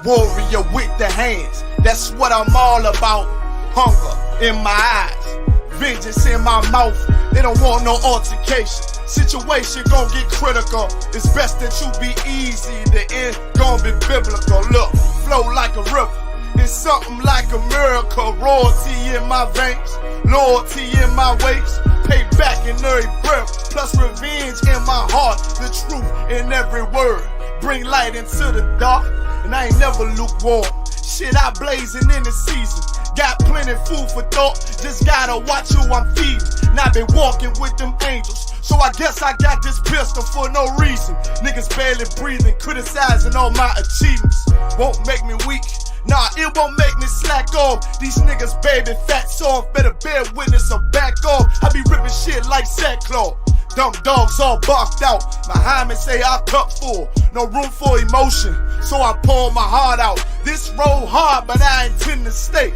warrior with the hands. That's what I'm all about. Hunger in my eyes, vengeance in my mouth. They don't want no altercation. Situation gon' get critical. It's best that you be easy. The end gon' be biblical. Look, flow like a river. It's something like a miracle. Royalty in my veins, loyalty in my ways. Pay back in every breath, plus revenge in my heart. The truth in every word. Bring light into the dark, and I ain't never lukewarm. Shit, I blazing in the season. Got plenty food for thought. Just gotta watch who I'm feeding. And I been walking with them angels, so I guess I got this pistol for no reason. Niggas barely breathing, criticizing all my achievements. Won't make me weak. Nah, it won't make me slack off. These niggas baby fat soft. Better bear witness or back off. I be ripping shit like sackcloth. Dumb dogs all barked out. My hymen say I cup full. No room for emotion, so I pour my heart out. This road hard, but I intend to stay.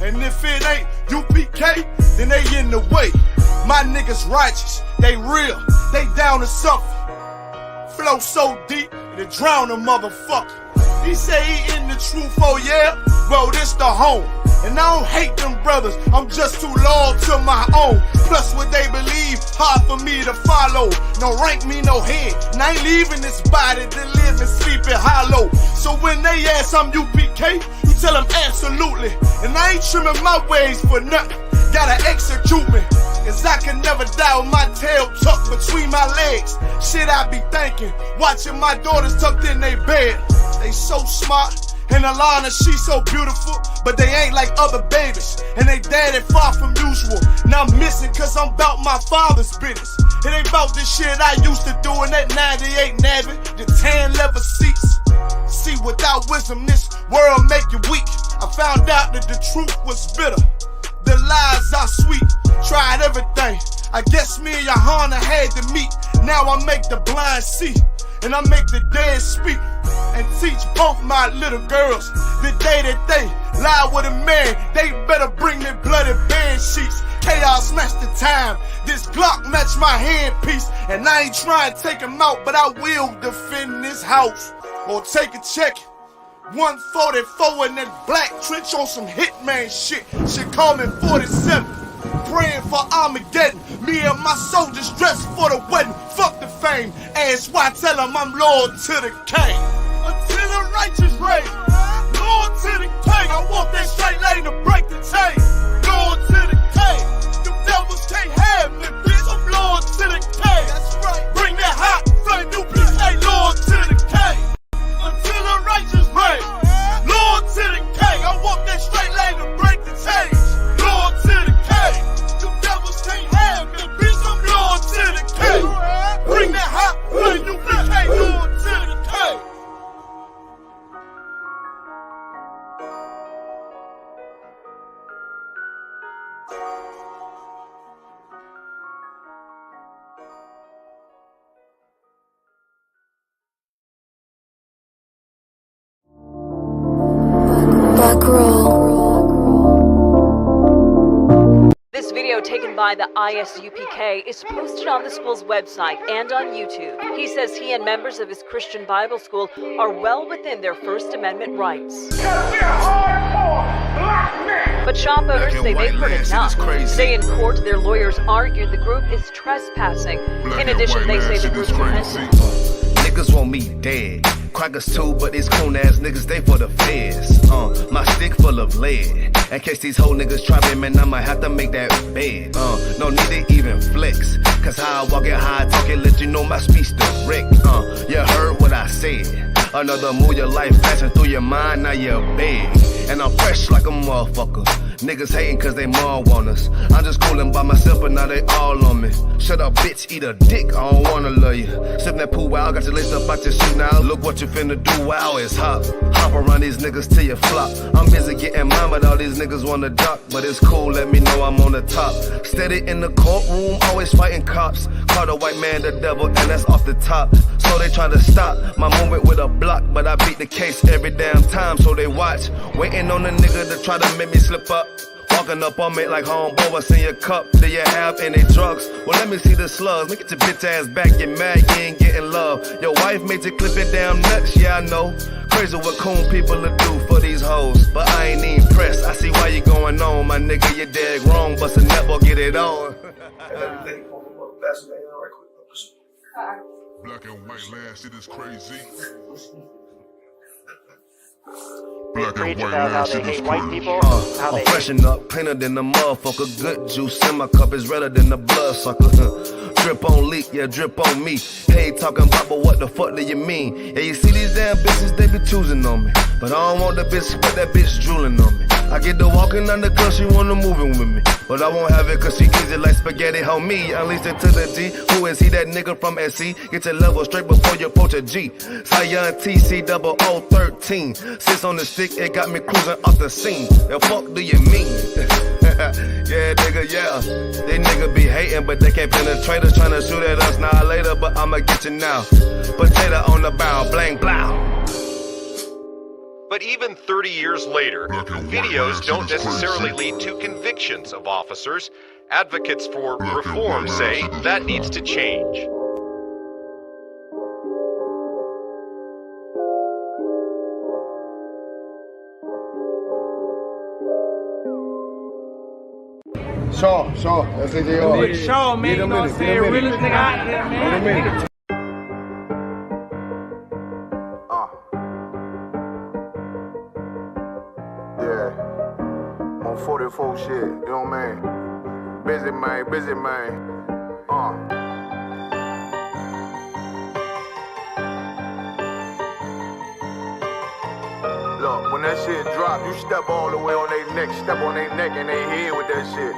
And if it ain't U.P.K, then they in the way. My niggas righteous, they real, they down to suffer. Flow so deep, it drown a motherfucker. He say he in the truth, oh yeah? Well, this the home. And I don't hate them brothers, I'm just too loyal to my own. Plus what they believe, hard for me to follow. No rank me, no head, and I ain't leaving this body to live and sleep in hollow. So when they ask I'm U.P.K, you tell them absolutely. And I ain't trimming my ways for nothing, gotta execute me. Cause I can never die with my tail tucked between my legs. Shit I be thinking, watching my daughters tucked in their bed. They so smart, and Alana, she so beautiful, but they ain't like other babies, and they daddy far from usual. Now I'm missing cause I'm about my father's business. It ain't about this shit I used to do in that 98 Navy, the tan leather seats. See, without wisdom, this world make you weak. I found out that the truth was bitter, the lies are sweet. Tried everything, I guess me and YAHANNA had to meet. Now I make the blind see, and I make the dead speak. And teach both my little girls the day that they lie with a man, they better bring me bloody bed sheets. Chaos match the time, this Glock match my handpiece. And I ain't trying to take him out, but I will defend this house or take a check. 144 in that black trench on some hitman shit. Shit call me 47. Praying for Armageddon. Me and my soldiers dressed for the wedding. Fuck the fame. Ask why, tell them I'm loyal to the king. Until the righteous reign. Loyal to the king. I walk that straight lane to break the chain. Loyal to the king. Them devils can't have me, bitch. I'm loyal to the king. That's right. Bring that hot flame, U.P.K. Loyal to the king. Until the righteous reign. Loyal to the king. I walk that straight lane to break the chain. Loyal to the king. Them devils can't have me, bitch. I'm loyal to the king. Bring that hot flame, U.P.K. Loyal to the king. This video taken by the I.S.U.P.K is posted on the school's website and on YouTube. He says he and members of his Christian Bible school are well within their First Amendment rights. But shop owners say they've heard enough. Today in court, their lawyers argued the group is trespassing. In addition, they say the group's repentant. Niggas want me dead. Crackers too, but these coon ass niggas, they for the feds. My stick full of lead. In case these whole niggas try me, man, I might have to make that bed. No need to even flex. Cause how I walk it, how I talk it, let you know my speech direct. You heard what I said. Another move, your life passing through your mind, now you're big. And I'm fresh like a motherfucker. Niggas hating cause they more want us. I'm just coolin' by myself, but now they all on me. Shut up, bitch, eat a dick, I don't wanna love you. Sip that pool wow, got you laced up out your shoe now. Look what you finna do, wow, it's hot. Hop around these niggas till you flop. I'm busy getting mine, but all these niggas wanna duck. But it's cool, let me know I'm on the top. Steady in the courtroom, always fighting cops. Call the white man the devil, and that's off the top. So they try to stop my movement with a block, but I beat the case every damn time, so they watch. Waiting on the nigga to try to make me slip up. walking up on me like homeboy, what's in your cup? Do you have any drugs? Well, let me see the slugs. Make it your bitch ass back, get mad, you ain't getting love. Your wife made you clip it damn nuts, yeah, I know. Crazy what coon people will do for these hoes. But I ain't even pressed, I see why you going on. My nigga, you dead wrong, bust a nut, get it on. Black and white land, shit is crazy. Black and white land, shit is crazy. I'm freshen up, cleaner than the motherfucker. Good juice in my cup is redder than the blood sucker. Drip on leak, yeah, drip on me. Hey, talking about, but what the fuck do you mean? Yeah, you see these damn bitches, they be choosing on me. But I don't want the bitch, but that bitch drooling on me. I get the walking on the cause she wanna moving with me. But I won't have it cause she easy like spaghetti, homie. Unleash it to the G. Who is he, that nigga from SC? Get your level straight before you approach a G. Zion TC 0013. Sits on the stick, it got me cruising off the scene. The fuck do you mean? Yeah, nigga, yeah. They nigga be hating, but they can't penetrate us. Tryna shoot at us now later, but I'ma get you now. Potato on the bow, blang, blow. But even 30 years later, videos don't necessarily lead to convictions of officers. Advocates for reform say that needs to change. Shaw, that's AJR. Big Shaw, man, you know what I'm saying? Realest nigga out there, man. Yeah, on 44 shit, you know what I mean? Busy man. Look, when that shit drop, you step all the way on their neck, step on their neck and they head with that shit.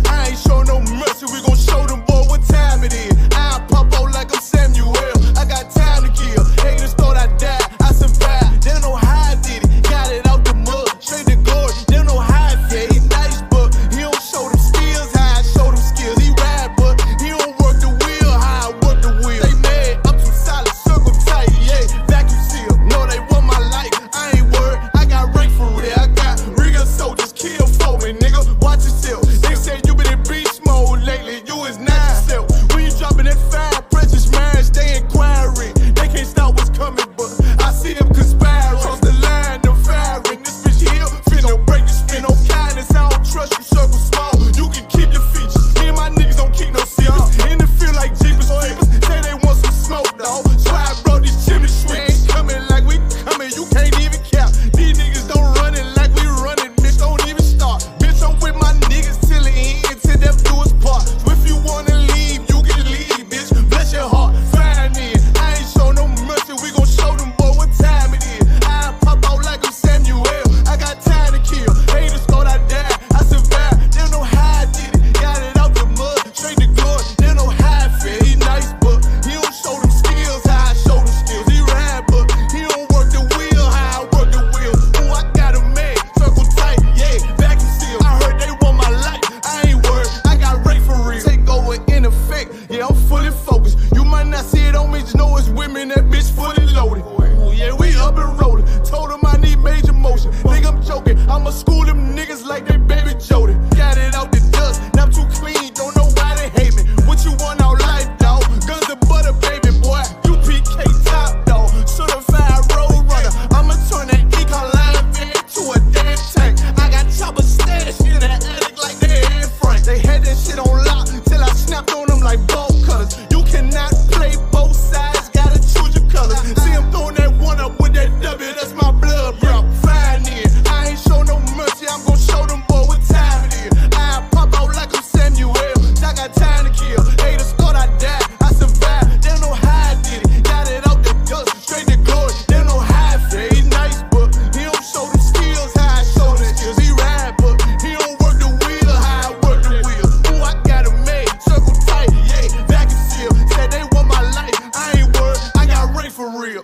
I ain't show no mercy, we gon' show them boy what time it is. I pop out like I'm Samuel, I got time to kill. Haters thought I died, I survived. They don't know how I did it, got it out the mud, straight to glory. They don't know how I feel, he nice but he don't show them skills, how I show them skills. He ride but he don't work the wheel, how I work the wheel. They mad, I'm too solid, circle tight, yeah, vacuum seal. No, they want my life, I ain't worried, I got rank for real. I got real soldiers, kill for me, nigga, watch yourself. They say you been in beast mode lately, you is not yourself. When you dropping that fire, precious marriage, they inquiring. They can't stop what's coming, but I see them conspiring. Cross the line, them firing. This bitch here, finna break the spin. No kindness, I don't trust you, circle small. You can keep your features. Me and my niggas don't keep no secrets. In the field like Jeepers Creepers, say they want some smoke, dawg. So I brought these chimney sweeps. Coming like we coming, you can't even cap. These niggas don't run it like we running, bitch, don't even start. Bitch, I'm with my niggas till the end, till death do us part. So if you wanna leave, you can leave, bitch. Bless your heart, fine in. I ain't show no mercy, we gon' show them boy what time it is. I pop out like I'm Samuel, I got time to kill. Haters thought I died, I survived. They don't know how I did it, got it out the mud, straight to glory. They don't know how I feel. He nice, but he don't show them skills, how I show them skills. He ride, but he don't work the wheel, how I work the wheel. Ooh, I got him made, circle tight, yeah, vacuum seal. I heard they want my life, I ain't worried, I got rate for real. Take over in effect, yeah, I'm fully focused. You might not see it on me, just know it's women, that bitch fully loaded. Ooh, yeah, we up and rolling. Told him I need major motion. Think I'm joking, I'ma school them niggas like they baby Jody. Got it out the dust, now I'm too clean, don't know why they hate me. What you want out life, dawg? Guns and butter, baby boy. U.P.K top, dawg. Certified road runner. I'ma turn that econ line van to a damn tank. I got chopper stash in the attic like they Anne Frank. They had that shit on lock till I snapped on them like bolt cutters. You cannot play both sides, gotta choose your colors. See him throwing that one up with that W, that's my blood, bro. Fine in. I ain't show no mercy, I'm gon' show them boy what time it is. I pop out like I'm Samuel, I got time to kill. Haters thought I died, I survived. They don't know how I did it, got it out the dust, straight to glory. They don't know how I feel. He nice, but he don't show them skills, how I show them skills. He ride, but he don't work the wheel, how I work the wheel. Ooh, I got him made, circle tight, yeah, vacuum seal. Said they want my life, I ain't worried, I got rank for real.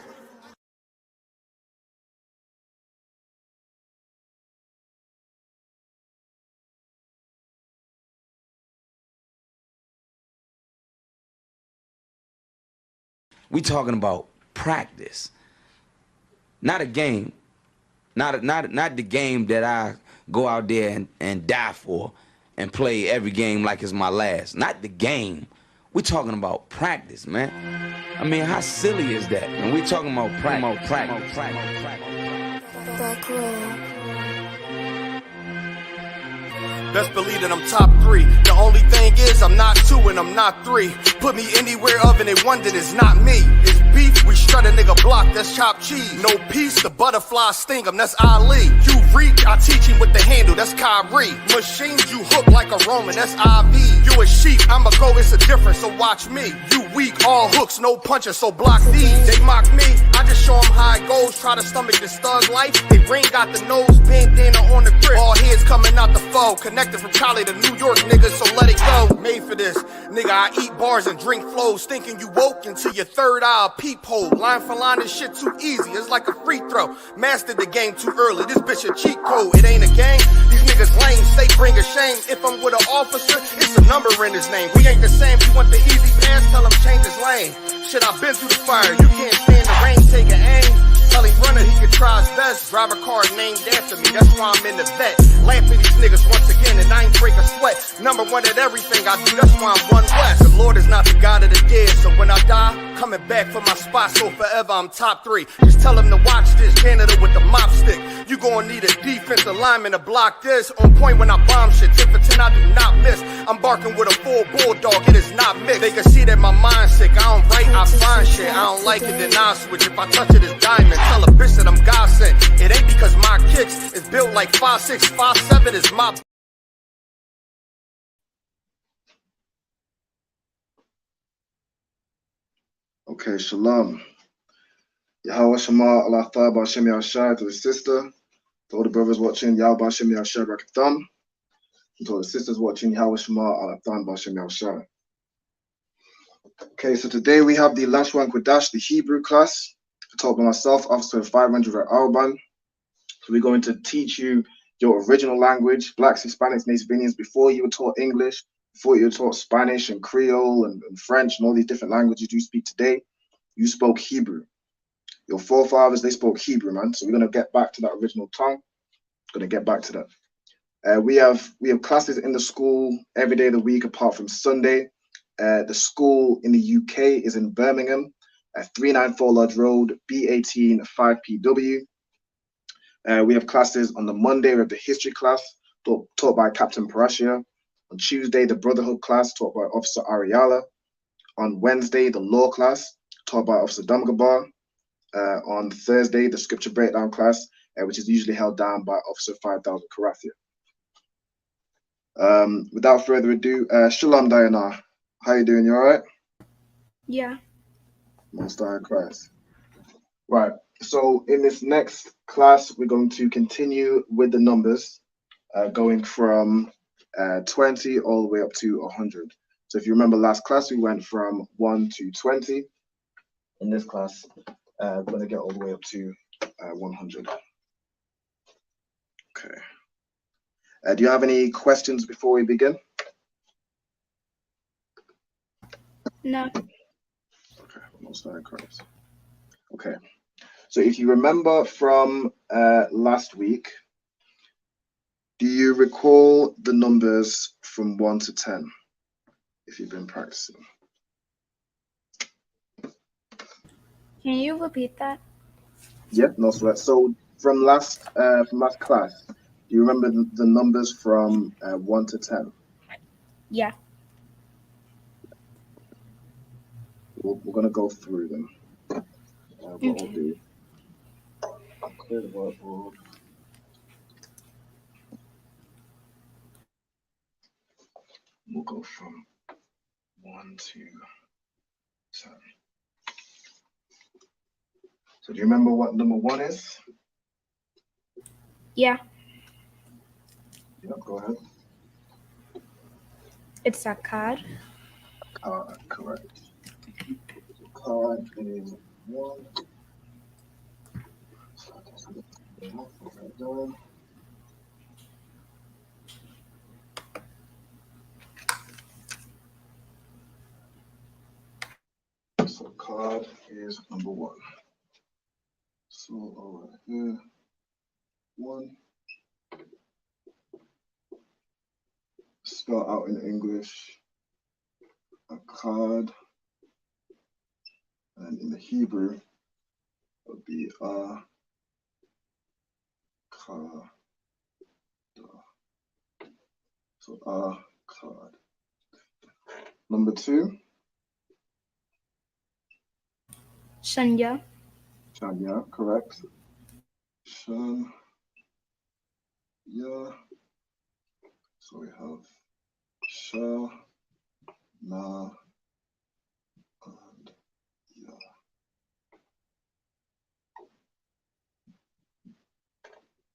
We talking about practice, not a game, not the game that I go out there and die for and play every game like it's my last. Not the game. We're talking about practice, man. I mean, how silly is that? And we're talking about practice. Best believe that I'm top 3. The only thing is I'm not 2 and I'm not 3. Put me anywhere of and they wonder it's not me. It's beef, we strut a nigga block, that's chopped cheese. No peace, the butterfly sting him, that's Ali. You reach, I teach him with the handle, that's Kyrie. Machines you hook like a Roman, that's IV. You a sheep, I'ma go, it's a difference, so watch me. You weak, all hooks, no punches, so block these. They mock me, I just show them how it goes. Try to stomach this thug life. They ring got the nose, bandana on the grip. All heads coming out the foe. Connected from Cali to New York, niggas, so let it go. Made for this, nigga, I eat bars and drink flows. Thinking you woke into your third eye, peephole. Line for line, this shit too easy, it's like a free throw. Mastered the game too early, this bitch a cheat code. It ain't a game, these niggas lame, they bring a shame. If I'm with an officer, it's a number in his name. We ain't the same, you want the easy pass, tell him change his lane. Shit, I've been through the fire, you can't stand the rain, take an aim. Tell him runner, he can try his best. Drive a car named after me, that's why I'm in the vet. Laugh at these niggas once again, and I ain't break a sweat. Number 1 at everything I do, that's why I'm one west. The Lord is not the God of the dead, so when I die, coming back for my spot, so forever I'm top 3. Just tell him to watch this, janitor with the mop stick. You gon' need a defensive lineman to block this. On point when I bomb shit, 10 for 10 I do not miss. I'm barking with a full bulldog, it is not mixed. They can see that my mind's sick, I don't write, I find shit. I don't like it, then I switch. If I touch it, it's diamond. Tell a bitch that I'm God sent. It ain't because my kicks is built like 5'6", 5'7" is my. Okay, shalom. Yahweh Shema Allah Thaba Hashem Yahshai to the sister. To all the brothers watching, Yahweh Hashem Yahshai Rakatham. And to all the sisters watching, Yahweh Shema Allah Thaba Hashem Yahshai. Okay, so today we have the Lashawan Qadash, the Hebrew class. Taught by myself, Officer 500 at Alban. So we're going to teach you your original language, Blacks, Hispanics, Native Indians. Before you were taught English, before you were taught Spanish and Creole and French and all these different languages you speak today, you spoke Hebrew. Your forefathers, they spoke Hebrew, man. So we're going to get back to that original tongue. Going to get back to that. We have classes in the school every day of the week apart from Sunday. The school in the UK is in Birmingham, 394 Lodge Road, B18 5PW. We have classes on the Monday. We have the history class taught by Captain Parashia. On Tuesday, the Brotherhood class taught by Officer Ariala. On Wednesday, the law class taught by Officer Damgabar. On Thursday, the scripture breakdown class, which is usually held down by Officer 5000 Karathia. Without further ado, Shalom Diana. How you doing? You all right? Yeah. Most High Christ. Right. So in this next class, we're going to continue with the numbers, going from 20 all the way up to 100. So if you remember last class, we went from 1 to 20. In this class, we're going to get all the way up to 100. Okay. Do you have any questions before we begin? No. Okay. Most High Christ. Okay. So if you remember from last week, do you recall the numbers from 1 to 10 if you've been practicing? Can you repeat that? Yeah, no sweat. So from last class, do you remember the numbers from 1 to 10? Yeah. We're going to go through them. What we'll do, I'll clear the whiteboard. We'll go from 1 to 10. So do you remember what number 1 is? Yeah. Yep, go ahead. It's a card. Correct. Card is 1. So card is number 1. So over here, 1. Spelled out in English, Akkad, and in the Hebrew, it would be Akkad. So Akkad. Number 2. Shanya. Shanya, correct. Shanya. So we have Sha, Na, and Ya.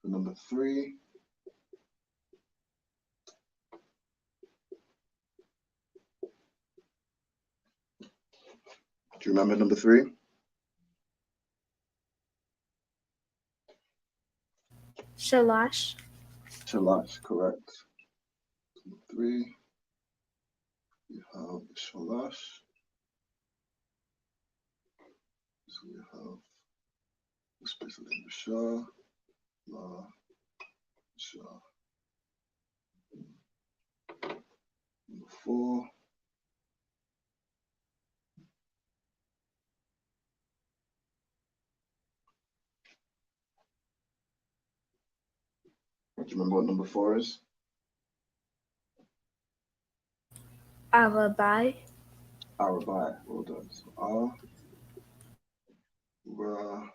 For number 3. Do you remember number 3? Shalash. Shalash, correct. Number 3. We have Shalash. So we have the space between the Sha, La, Sha. Number 4. Do you remember what number 4 is? Arabai. Arabai, well done. So Ra,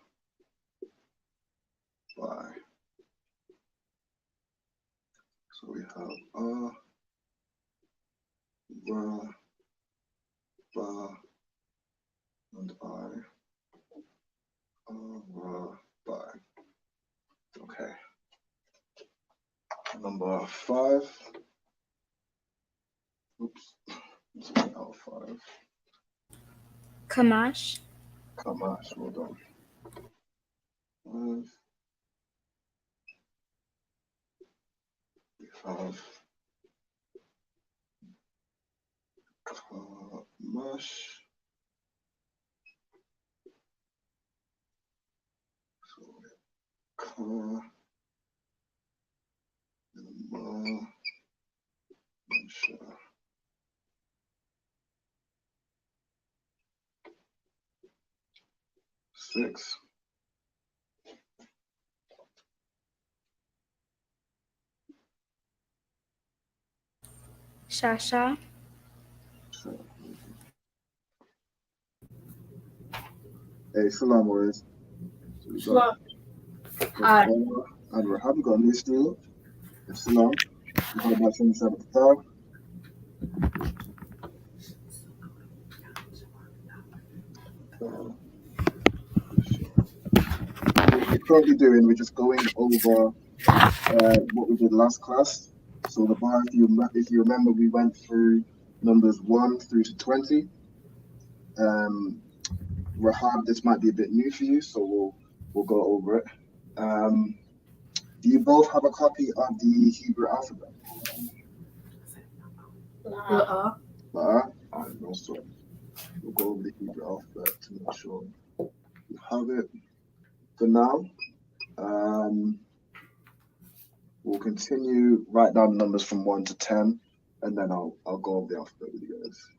Bai. So we have Ra, Ba, and I. Ra, Bai. Okay. Number 5. Oops. Let's write out 5. Kamash. Qadash, well done. 5. We have Qamash. So Ka, and Ma, and Sha. 6. Shasha. Hey, Shalom, boys. So we got Hi. and Rahab, we got a new student. Shalom. We got about 27 to talk. What we're currently doing, we're just going over what we did last class. So the bar, if you remember, we went through numbers 1 through to 20. Rahab, this might be a bit new for you, so we'll go over it. Do you both have a copy of the Hebrew alphabet? Alright, no sweat. We'll go over the Hebrew alphabet to make sure you have it. For now, we'll continue, write down the numbers from 1 to 10, and then I'll go over the alphabet with you guys.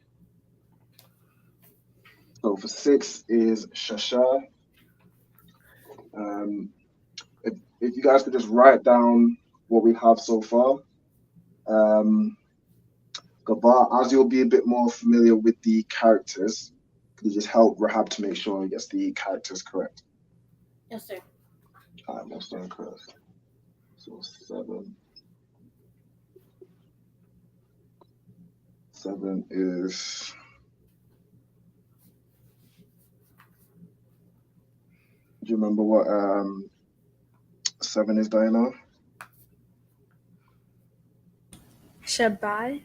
So for 6 is Shasha. If you guys could just write down what we have so far. Gabar, as you'll be a bit more familiar with the characters, could you just help Rahab to make sure he gets the characters correct? Yes, sir. Alright, most of them correct. So 7. 7 is... Do you remember what 7 is, Diana? Shabai.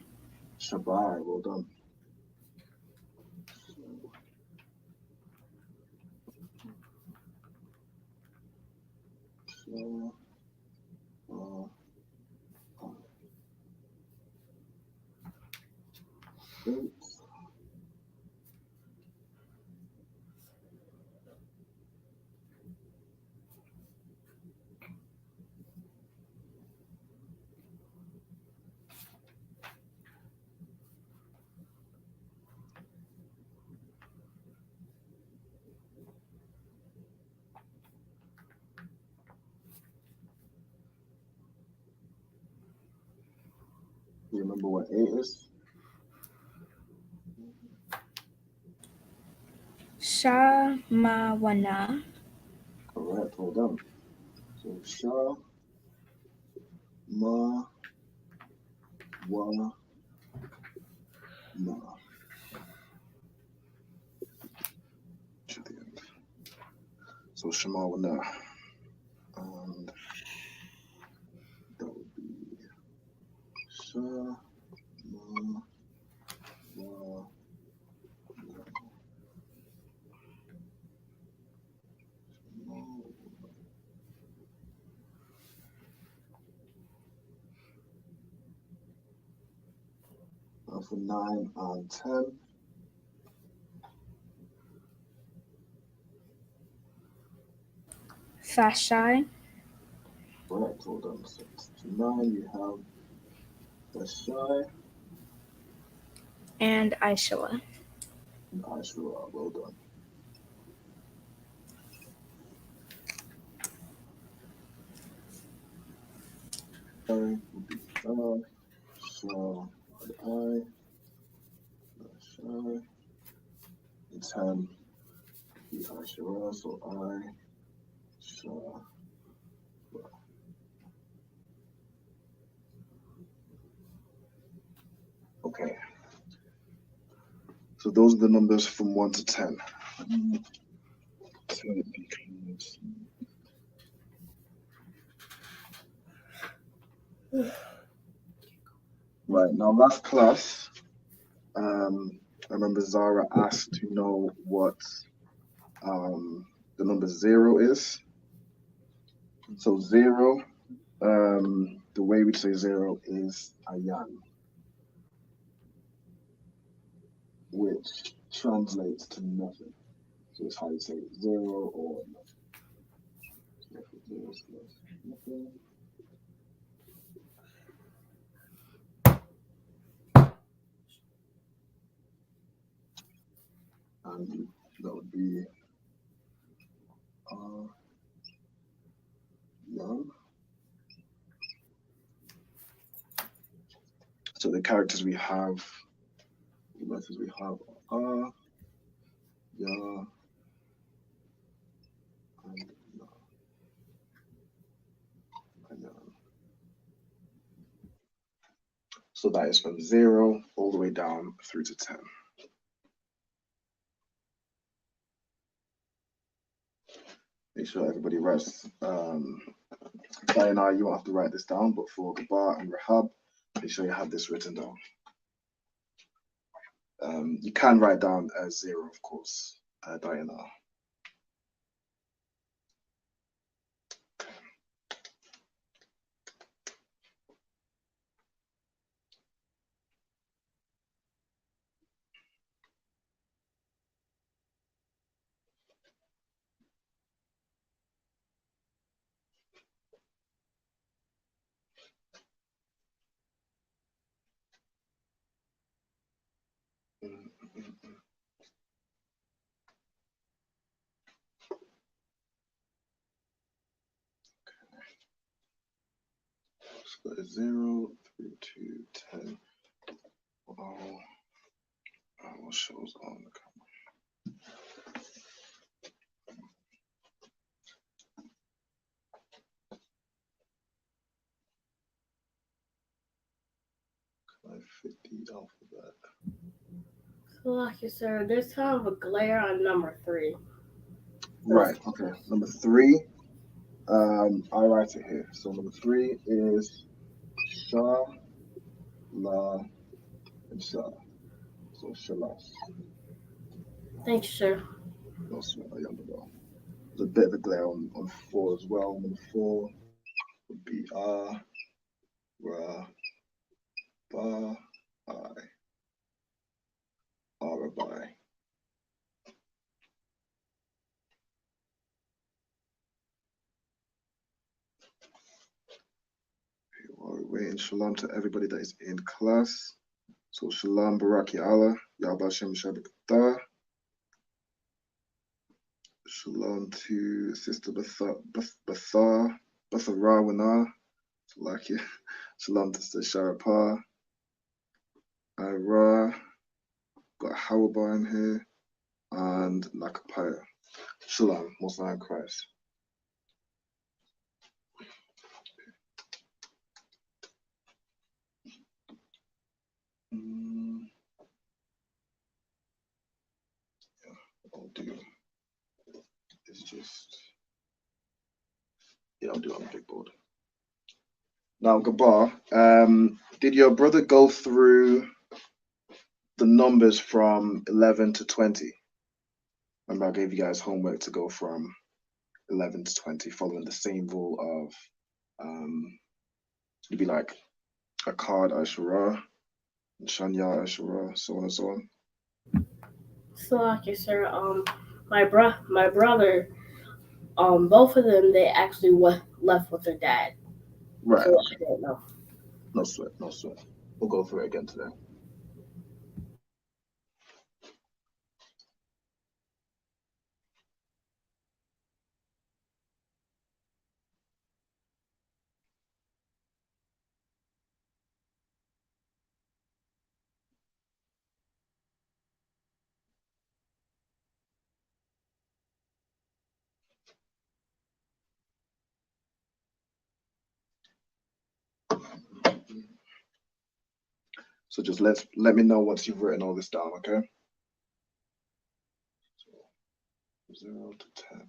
Shabai, well done. you remember what 8 is? Shamawana. Correct, well done. So Sha, Ma, Wa, Na. To the end. So Shema wa Na. And that would be Sha, Ma, Wa, Na. For 9 and 10. Fashai. Correct, well done. So to 9 you have Fashai And Aishala. and I.S.U.P.K. Well done. I would be Sha, and Fashai. And 10 be I.S.U.P.K. So I, Sha. Okay. So those are the numbers from 1 to 10. 10 becomes... Right, now last class, I remember Zara asked to know what the number 0 is. So 0, the way we say 0 is ayan, which translates to nothing. So it's how you say 0 or nothing. So 0 is nothing. And that would be yan. So the characters we have, the letters we have are ya, and na, ayan. So that is from 0 all the way down through to 10. Make sure everybody writes. Diana, you won't have to write this down, but for Gabar and Rahab, make sure you have this written down. You can write down as 0, of course, Diana. So that is 0 through to 10. What shows on the camera? Can I fit the alphabet? Lucky sir, there's kind of a glare on number 3. Right, okay. Number 3, I write it here. So number 3 is Sha, La, and Sha. So Shalash. Thanks, sir. No sweat, there's a bit of a glare on 4 as well. Number 4 would be Ra, Ba, I, Arabai. While we're waiting, shalom to everybody that is in class. So shalom baraki Allah, Yahba Shem Shabbat. Shalom to Sister Bathar Wana. Like it. Shalom to Sister Sharapah. Ira, got Hawaba in here, and Nakapaya. Shalom, most high in Christ. I'll do is just, I'll do it on the big board. Now, Gabar, did your brother go through the numbers from 11 to 20? Remember, I gave you guys homework to go from 11 to 20, following the same rule of it'd be like Akkad Ashura, Shanya Ashura, so on and so on. So, like you sir, my brother, both of them, they actually left with their dad. Right. So Okay. I don't know. No sweat. No sweat. We'll go through it again today. So just let me know once you've written all this down, okay? 0 to 10.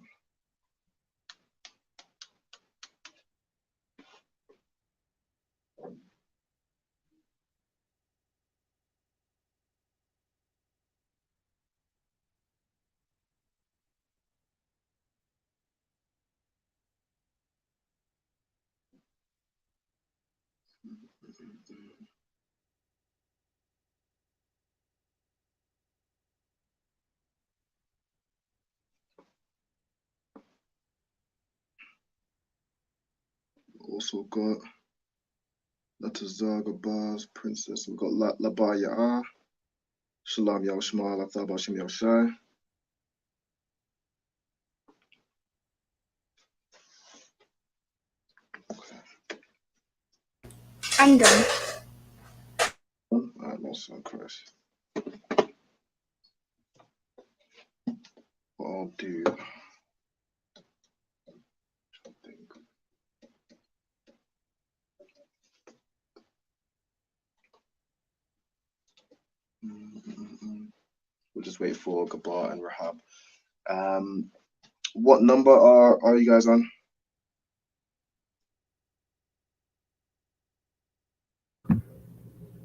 Also got Latazaga Bars, Princess. We've got Labaya, Shalom Yahushma, Lathaba Shem Yahushai. I'm done. Alright, most of Christ. What I'll do. We'll just wait for Gabar and Rahab. What number are you guys on?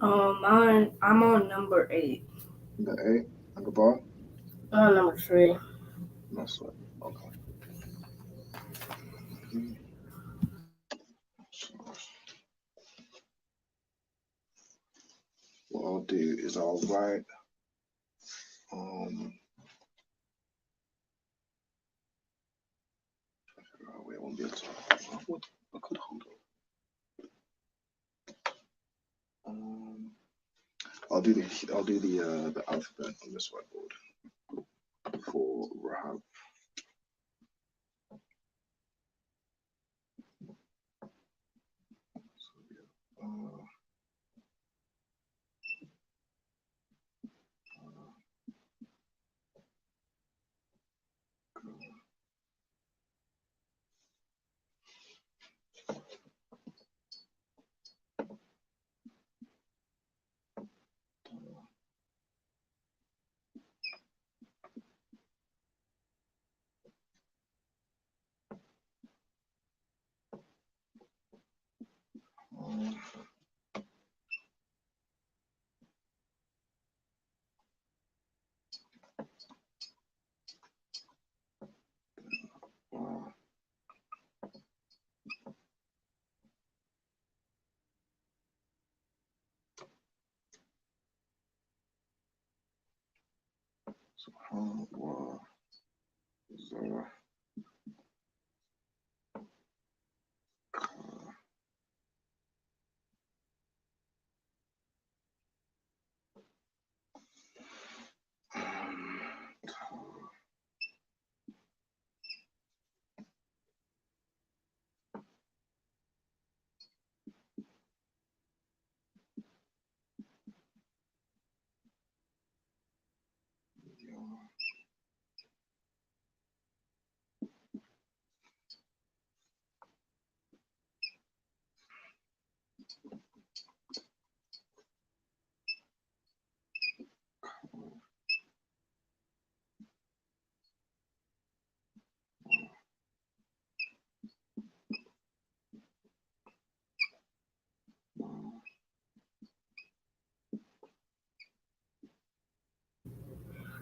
I'm on number 8. Number 8. And Gabar? I'm on number 3. That's right. Okay. What I'll do is I'll write wait, I won't be able to. I could hold on. I'll do the alphabet on this whiteboard for Rahab.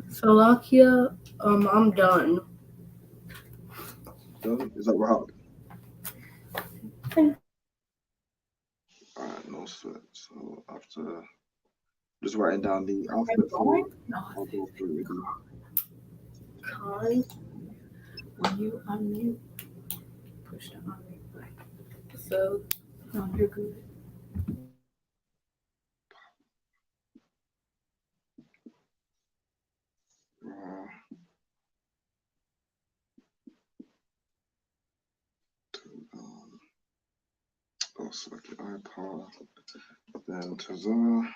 Salakia, I'm done. Done? Is that Rahab? Alright, no sweat. So after just writing down the alphabet for you, I'll go through it with you. Con, when you unmute, push the unmute button. So, no, you're good. I'll select the iPod, then Tazar.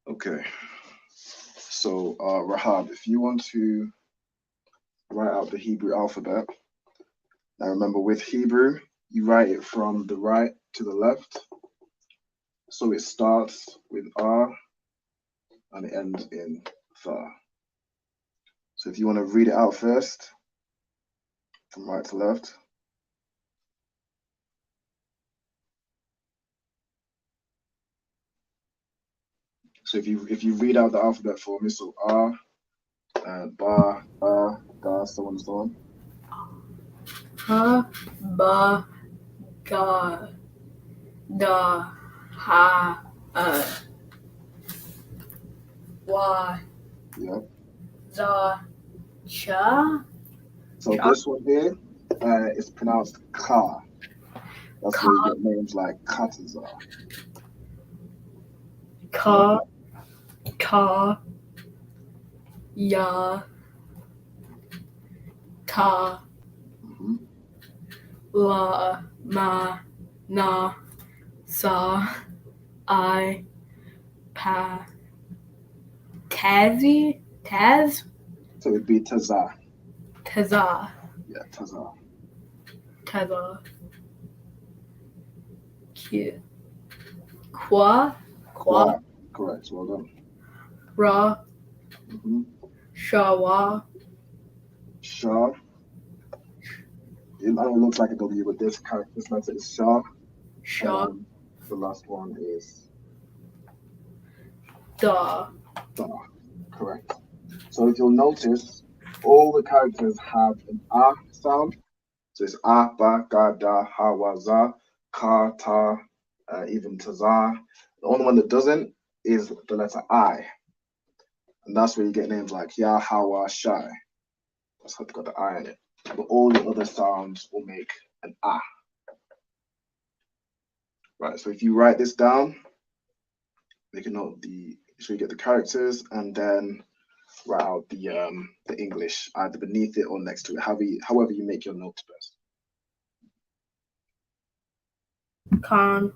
Okay, so Rahab, if you want to write out the Hebrew alphabet, now remember with Hebrew, you write it from the right to the left. So it starts with R and it ends in Tha. So if you want to read it out first, from right to left. So if you read out the alphabet for me, so R, Ba, Ba, Da, so on and so on. Ha, ba, ga, da, ha, wa, Yeah. za, cha. So this one here is pronounced Ka. That's where you get names like Kataza. Ka, ka, ya, ta, la, ma, na, sa, I, pa, tazi, taz, So it'd be Taza. taza, Yeah, Taza. taza, Q, qua, qua, Correct, well done. ra, shawa, Shah. I know it looks like a W, but this letter is Shah. sha, The last one is da. Da. Correct. So if you'll notice, all the characters have an A sound. So it's A, Ba, Ga, Da, Ha, Wa, Za, Ka, Ta, even Taza. The only one that doesn't is the letter I. And that's where you get names like Ya, Hawa, Shai. That's how it's got the I in it. But all the other sounds will make an A. Right, so if you write this down, make a note so you get the characters and then write out the English either beneath it or next to it, however you make your notes best. Con.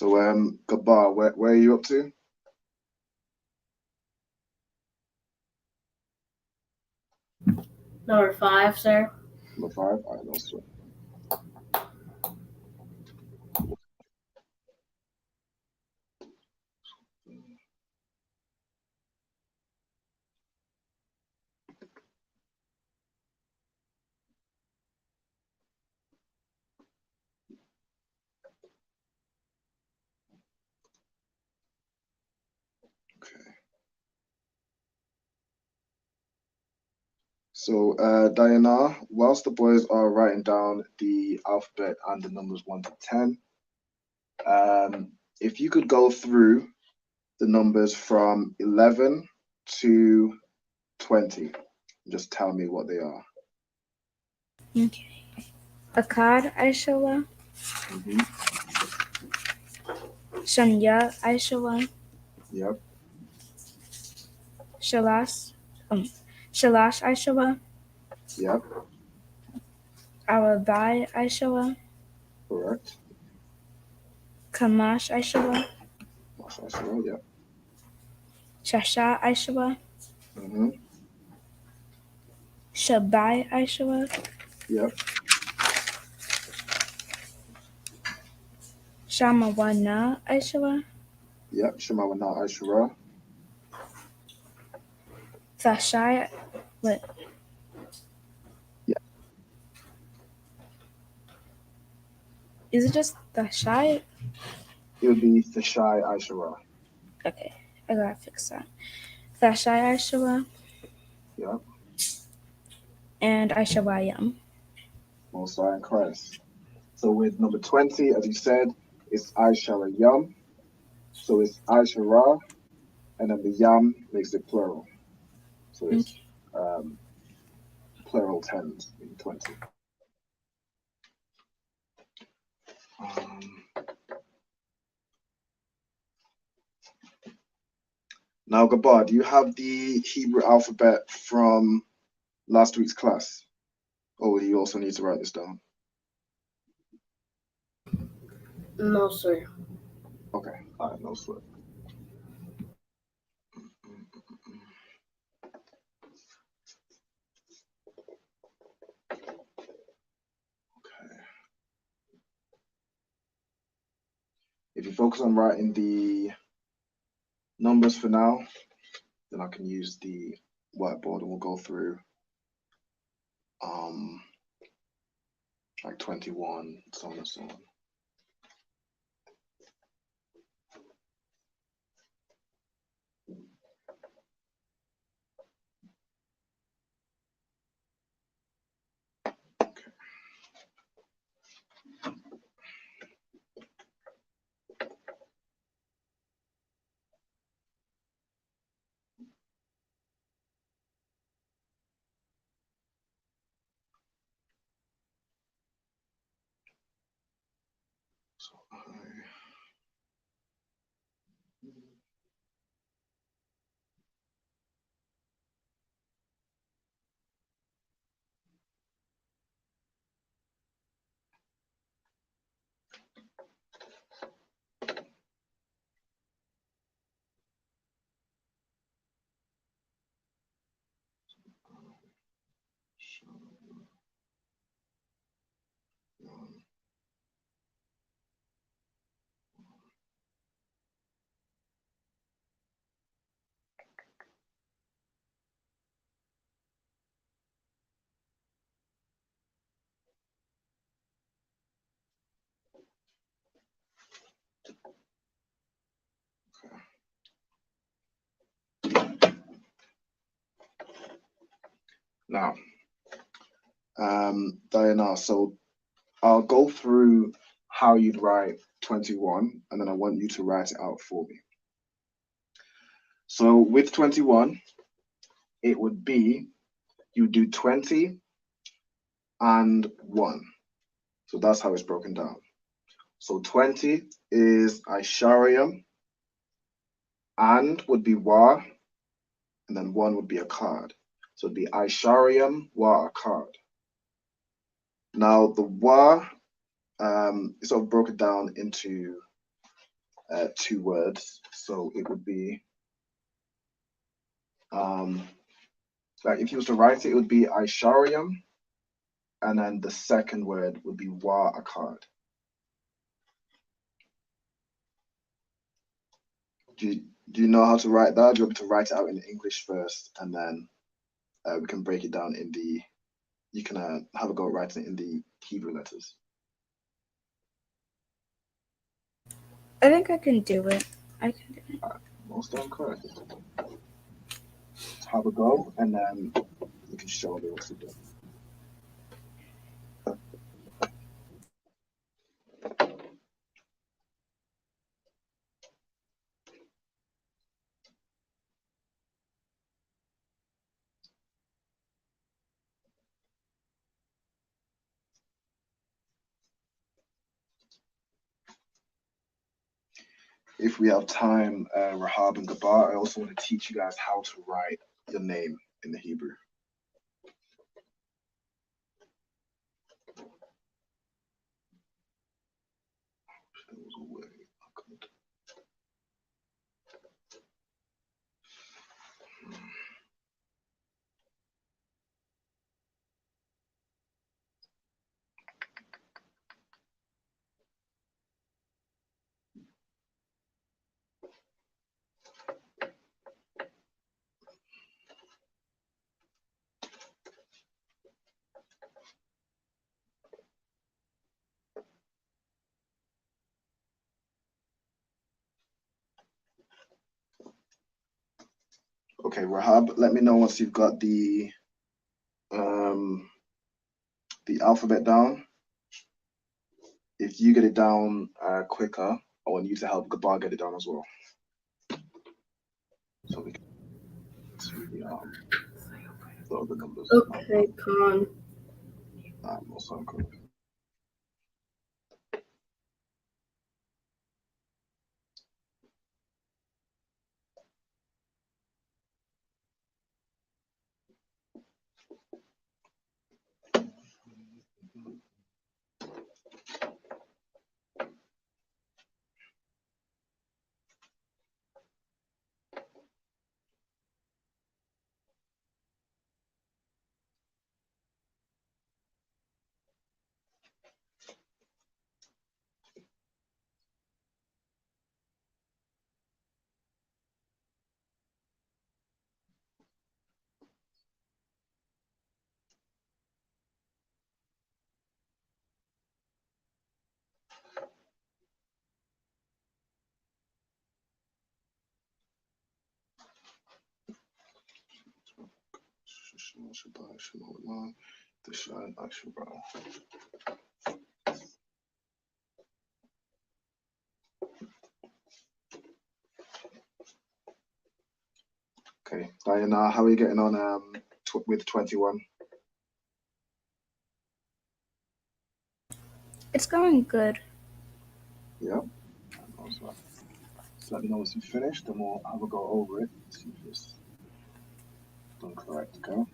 So Gabar, where are you up to? Number 5, sir. Number 5. All right, no sweat. So, Diana, whilst the boys are writing down the alphabet and the numbers 1 to 10, if you could go through the numbers from 11 to 20, just tell me what they are. Okay. Akkad, I.S.U.P.K. Shanya, I.S.U.P.K. Yep. Shalash, I.S.U.P.K. Yep. Arabai, I.S.U.P.K. Correct. Kamash, I.S.U.P.K. Yep. Shasha, I.S.U.P.K. Shabai, I.S.U.P.K. Yep. Shamawana, I.S.U.P.K. Yep. Shemawana Ashura. Thashai, what? Yeah. Is it just Thashai? It would be Thashai Ashura. Okay, I gotta fix that. Thashai, I.S.U.P.K. Yep. And I.S.U.P.K. Most High in Christ. So with number 20, as you said, it's I-Shara-Yam. So it's I-Shara, and then the Yam makes it plural. So it's plural tens in 20. Now, Gabar, do you have the Hebrew alphabet from last week's class? Or will you also need to write this down? No, sir. Okay, all right, no sweat. Okay. If you focus on writing the numbers for now, then I can use the whiteboard and we'll go through like 21, so on and so on. Now, Diana, so I'll go through how you'd write 21, and then I want you to write it out for me. So with 21, it would be, you do 20 and 1. So that's how it's broken down. So 20 is Ishariam, and would be Wa, and then 1 would be a card. So it'd be Ishariam, Wa, a card. Now the Wa, it's sort of broken down into 2 words. So it would be, like if you was to write it, it would be Ishariam, and then the second word would be Wa Akkad. Do you know how to write that? Do you want me to write it out in English first, and then we can break it down in the, you can have a go at writing it in the Hebrew letters. I think I can do it. I can do it. Most of them correct. Have a go, and then you can show me what to do. If we have time, Rahab and Gabar, I also want to teach you guys how to write your name in the Hebrew. Okay, Rahab, let me know once you've got the alphabet down. If you get it down quicker, I want you to help Gabar get it down as well. So we can see the numbers. Okay, Khan. Also correct. Okay, Diana, how are you getting on with 21? It's going good. Yeah. Also, so let me know once you finished, and we'll have a go over it. See if it's done correct, okay?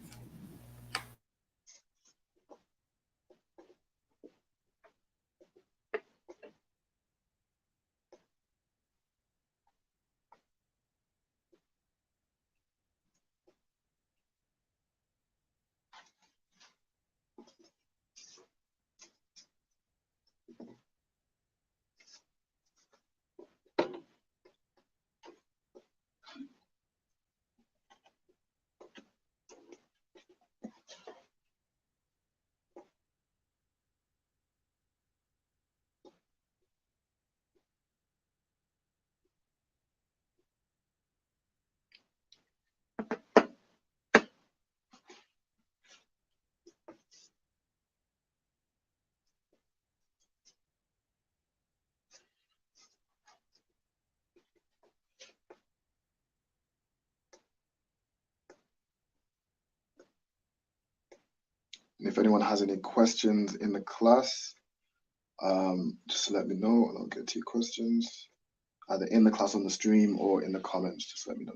And if anyone has any questions in the class, just let me know and I'll get to your questions, either in the class on the stream or in the comments. Just let me know.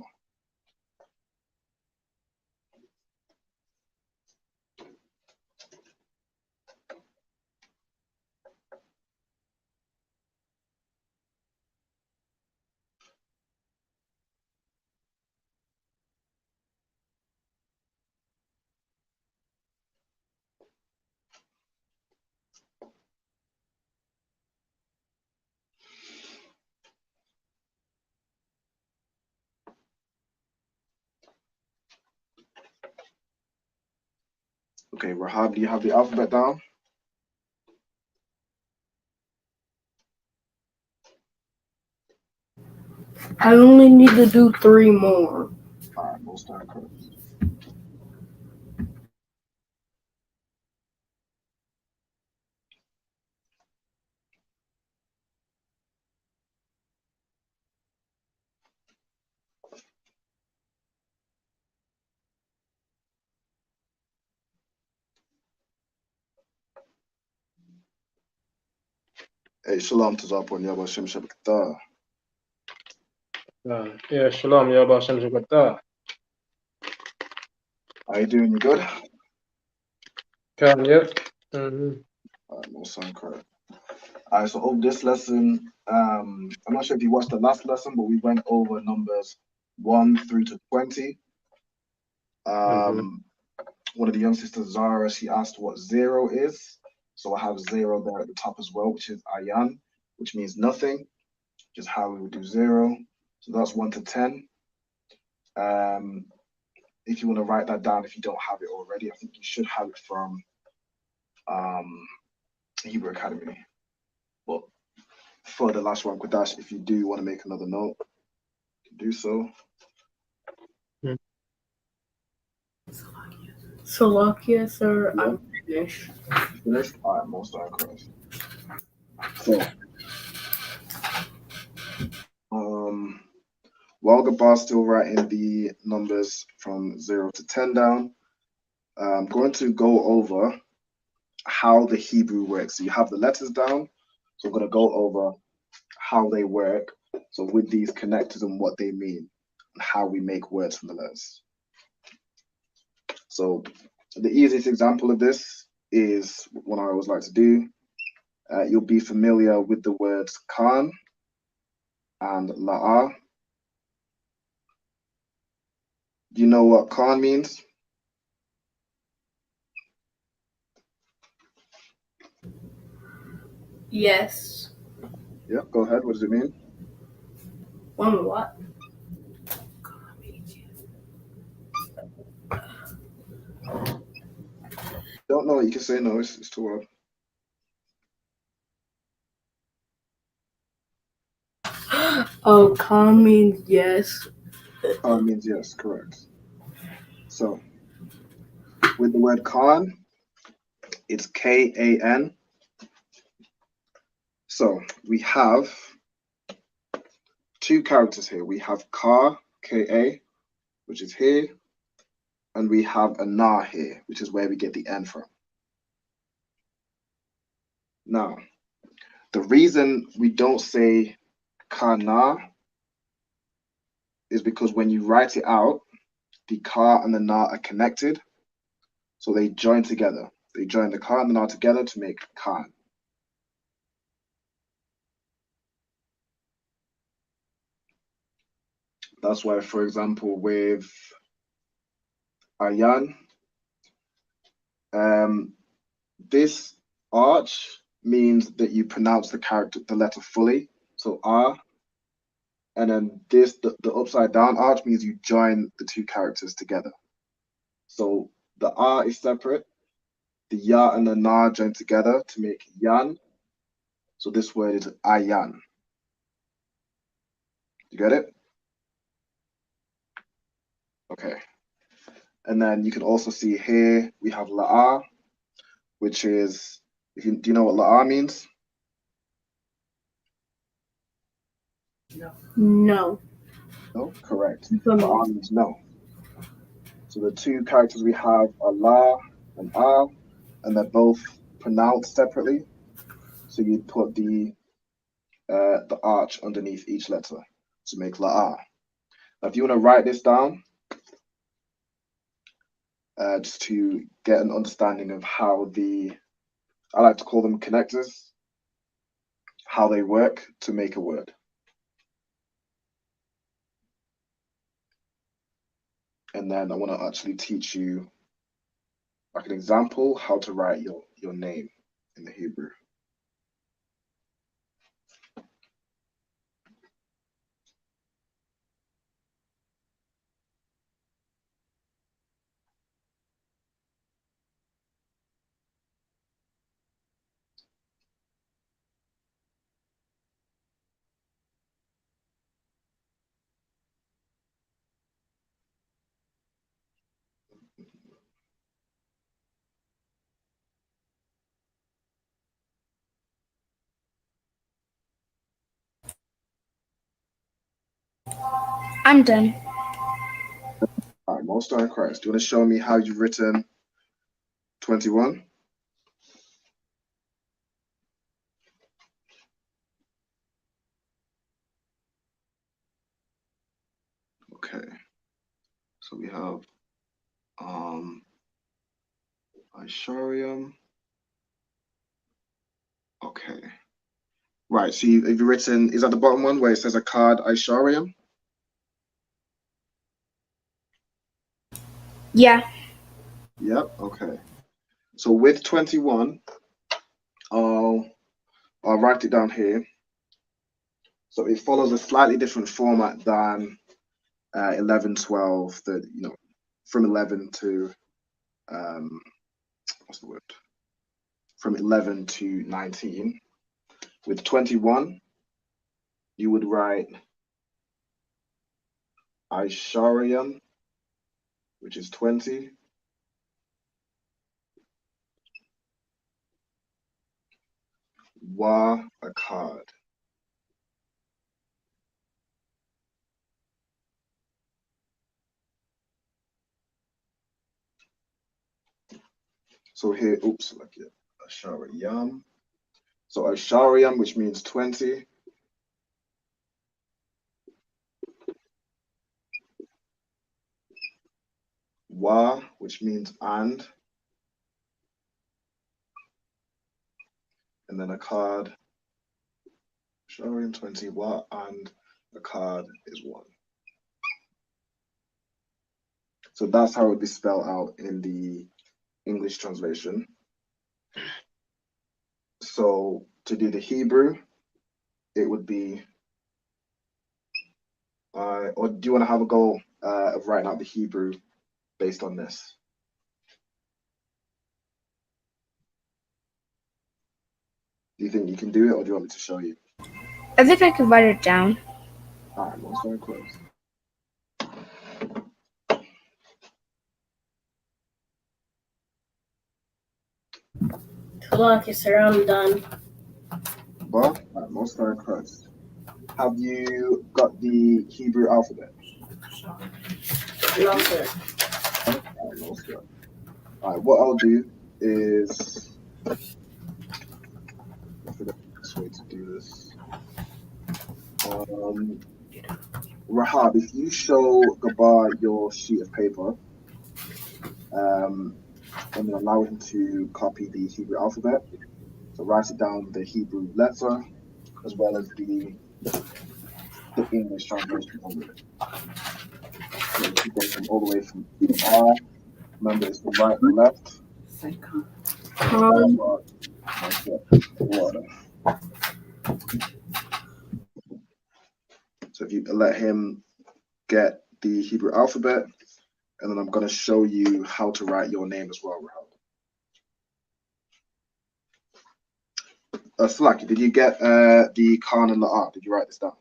Okay, Rahab, do you have the alphabet down? I only need to do 3 more. All right, we'll start correct. Hey, Shalom to Zapon Yabba Shem Shabbat. Yeah, Shalom, Yahba Shem Shabbat. How you doing? You good? Yep. Mm-hmm. All right, we'll sound correct. All right, so over this lesson, I'm not sure if you watched the last lesson, but we went over numbers 1 through to 20. One of the young sisters, Zara, she asked what 0 is. So I have 0 there at the top as well, which is ayan, which means nothing, which is how we would do 0. So that's 1 to 10. If you want to write that down, if you don't have it already, I think you should have it from Hebrew Academy. But for the Lashawan Qadash, if you do want to make another note, you can do so. Salakia, sir, I'm finished. Finished? All right, most correct. So, while Gabar's still writing the numbers from 0 to 10 down, I'm going to go over how the Hebrew works. So you have the letters down, so I'm going to go over how they work. So with these connectors and what they mean, and how we make words from the letters. So the easiest example of this is what I always like to do. You'll be familiar with the words Khan and La'ah. Do you know what Khan means? Yes. Yeah, go ahead. What does it mean? One what? Don't know. You can say no. It's too hard. Oh, Khan means yes. Khan means yes, correct. So with the word Khan, it's K-A-N. So we have 2 characters here. We have Ka, K-A, which is here, and we have a Na here, which is where we get the N from. Now, the reason we don't say Kana is because when you write it out, the Ka and the Na are connected, so they join together. They join the Ka and the Na together to make Khan. That's why, for example, with Ayan, this arch means that you pronounce the letter fully. So R, and then this, the upside down arch means you join the 2 characters together. So the R is separate, the Ya and the Na join together to make Yan. So this word is Ayan. You get it? Okay. And then you can also see here we have La'ah, which is, do you know what La'ah means? No. No? Correct. La'ah means no. So the 2 characters we have are La and Ah, and they're both pronounced separately. So you put the arch underneath each letter to make La'ah. Now, if you want to write this down, just to get an understanding of how I like to call them connectors, how they work to make a word. And then I want to actually teach you, like an example, how to write your name in the Hebrew. I'm done. All right, Most High Christ. Do you want to show me how you've written 21? Okay. So we have Isharium. Okay. Right. So have you written? Is that the bottom one where it says Akkad Isharium? Yeah. Yep. Okay. So with 21, I'll write it down here. So it follows a slightly different format than 11, 12. From 11 to what's the word? From 11 to 19. With 21, you would write Isharium, which is 20. Wa Akkad. So here, oops, like it, Ashariam. So Ashariam, which means 20. Wa, which means and then Akkad. Ashariam 20, Wa, and Akkad is 1. So that's how it would be spelled out in the English translation. So to do the Hebrew, it would be, or do you want to have a go of writing out the Hebrew based on this? Do you think you can do it, or do you want me to show you? I think I could write it down. All right, most very close. Okay, sir, I'm done. But most very close. Have you got the Hebrew alphabet? No, sir. All right, what I'll do is, I forgot the best way to do this. Rahab, if you show Gabar your sheet of paper, and then allow him to copy the Hebrew alphabet. So write it down the Hebrew letter as well as the English translation of it. So if you go from all the way from R, remember it's from right to left. Water. So if you let him get the Hebrew alphabet, and then I'm going to show you how to write your name as well, Rahab. Slaki, did you get the Khan and the R? Did you write this down?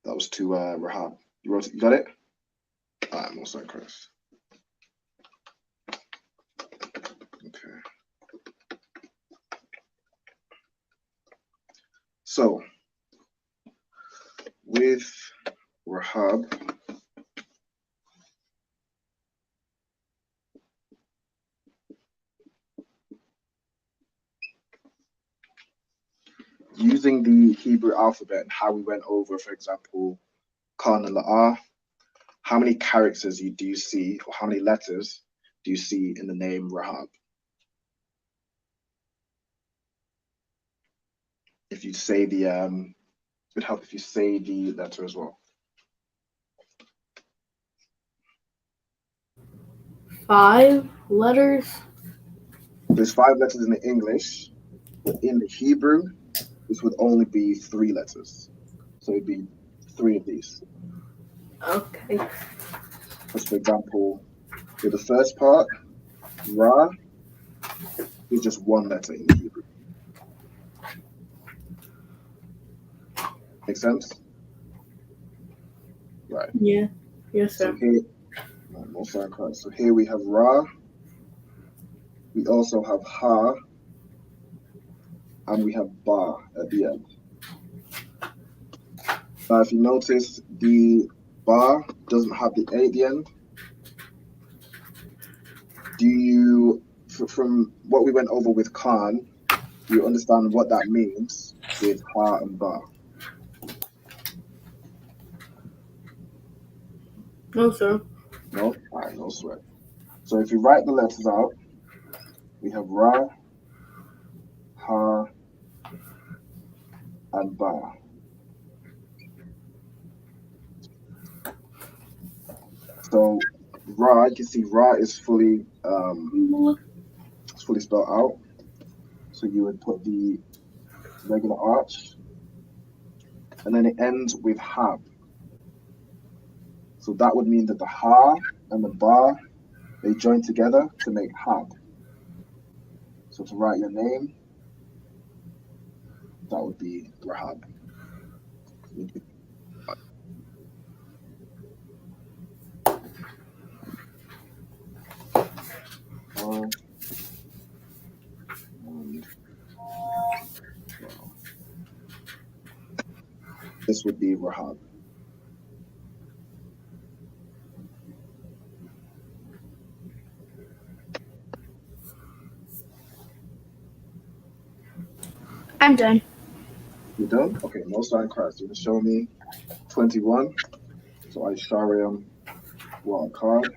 That was to Rahab. You wrote it? You got it? All right, most like Chris. Okay. So with Rahab, using the Hebrew alphabet and how we went over, for example, Khan and La'ar, how many characters do you see, or how many letters do you see in the name Rahab? If you say the, it would help if you say the letter as well. 5 letters. There's 5 letters in the English, but in the Hebrew, this would only be 3 letters. So it'd be 3 of these. Okay. Because, for example, with the first part, Ra is just 1 letter in the Hebrew. Make sense? Right. Yeah. Yes, sir. So here we have Ra. We also have ha, and we have ba at the end. Now, if you notice, the ba doesn't have the a at the end. Do you, from what we went over with Khan, do you understand what that means with ha and ba? No, sir. No? All right, no sweat. So if you write the letters out, we have ra, ha, and ba. So ra, you can see ra is fully spelled out. So you would put the regular arch, and then it ends with hab. So that would mean that the ha and the ba, they join together to make hab. So to write your name, that would be Rahab. This would be Rahab. I'm done. You done? Okay, no sign Christ. You're gonna show me 21. So I Shariam wild card.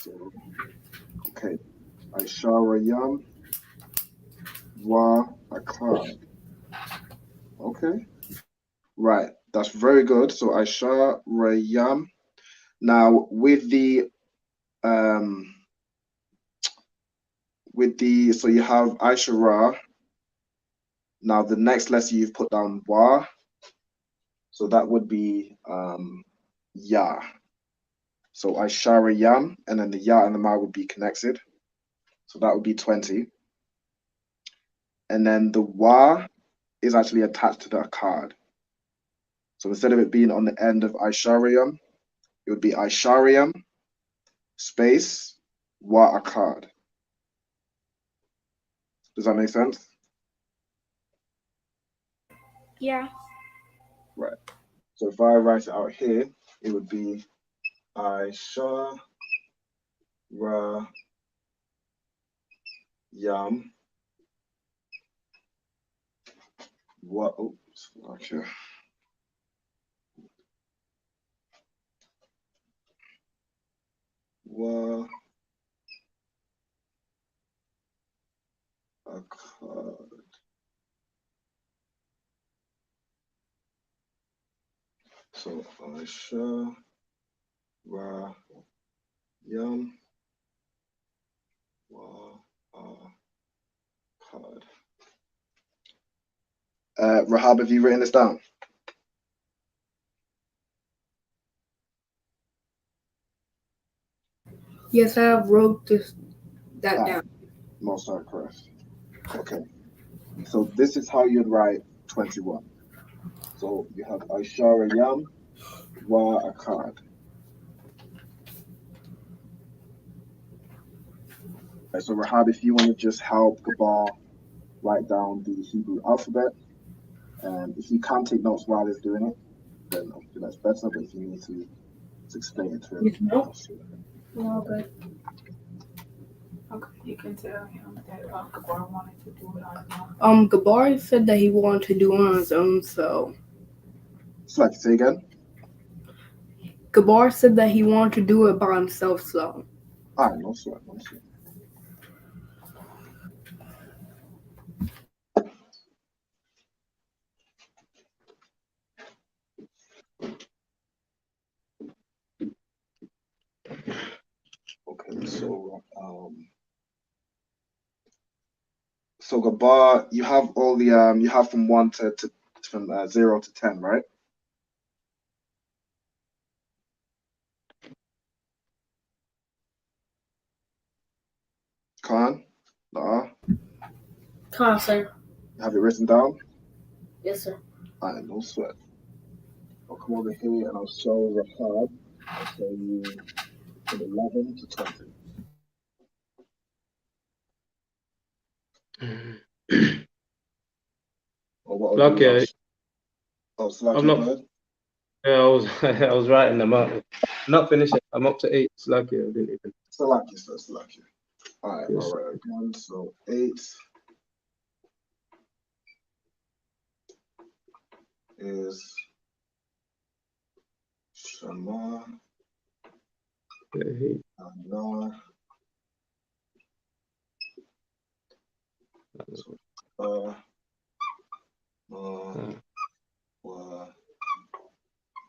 So, okay, I Shariam wa a card. Okay, right. That's very good. So I Shariam. Now with the so you have Aishara. Now the next letter you've put down wa. So that would be ya. So I shara yam, and then the ya and the ma would be connected. So that would be 20. And then the wa is actually attached to the card. So instead of it being on the end of Ishariam, it would be Ishariam space wa a card. Does that make sense? Yeah. Right. So if I write it out here, it would be Ishara yam wa. Oops. Okay. Wa a card. So Aisha Ra Yam Wa card. Rahab, have you written this down? Yes, I wrote that down. Most are correct. Okay. So this is how you'd write 21. So you have Aishara Yam Wa a card. Right, so Rahab, if you want to just help Gabar write down the Hebrew alphabet, and if you can't take notes while he's doing it, then obviously that's better. But if you need to explain it to him, No, good. Okay, you can tell him that Gabar wanted to do it on his own. Gabar said that he wanted to do it on his own, so. Like, say again? Gabar said that he wanted to do it by himself, so. Alright, no sweat, no sweat. Okay, so Gabar, you have all the you have from 1 to from 0 to 10, right? Khan, Khan, sir. You have it written down? Yes, sir. Alright, no sweat. come over here and I'll show Rahab. I'll show you from 11 to 20. Or what I'll do is I'm not. Yeah, I was I was writing them up. Not finished it. I'm up to 8. Slack you. I didn't even. Slack you. All right, Yes. all right. Again, so 8 is Shema. Allah. Wa,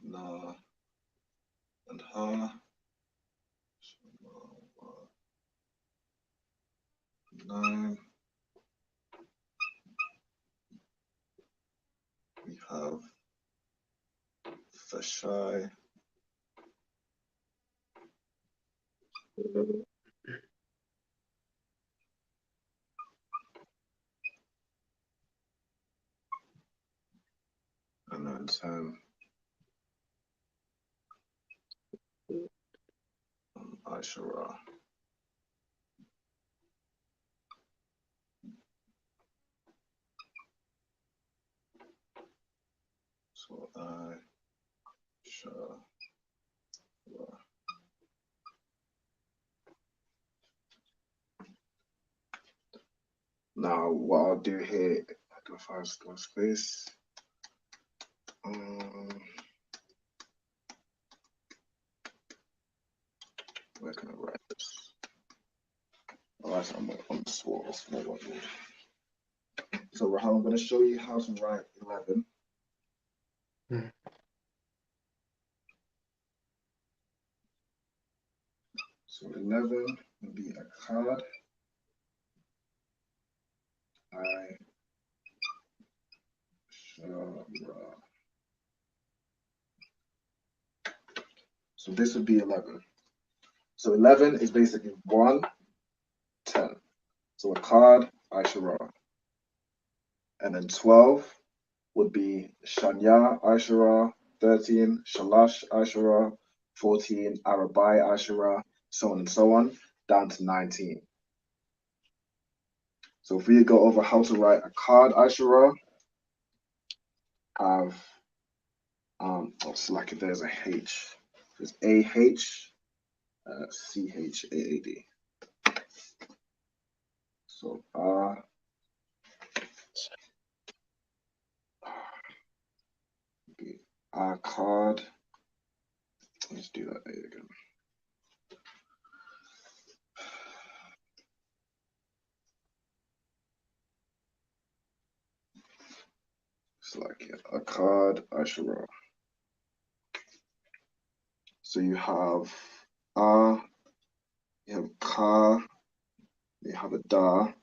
na, and ha. Shema, 9. We have Fashai. And then 10. Ashura. So Ashura. Now, what I'll do here, I can find some space. Where can I write this? Alright, so I'm on the small whiteboard. So, Raham, I'm going to show you how to write 11. So 11 will be a card. So this would be 11. So 11 is basically 1, 10. So a card, Ashura. And then 12 would be Shanya, Ashura. 13, Shalash, Ashura. 14, Arabai, Ashura. So on and so on, down to 19. So if we go over how to write a card, Ashura, have, select if there's a H. There's A-H, C-H-A-A-D. So our card. Let's do that A again. Select a card, Ashura. So you have you have Ka, you have a Da.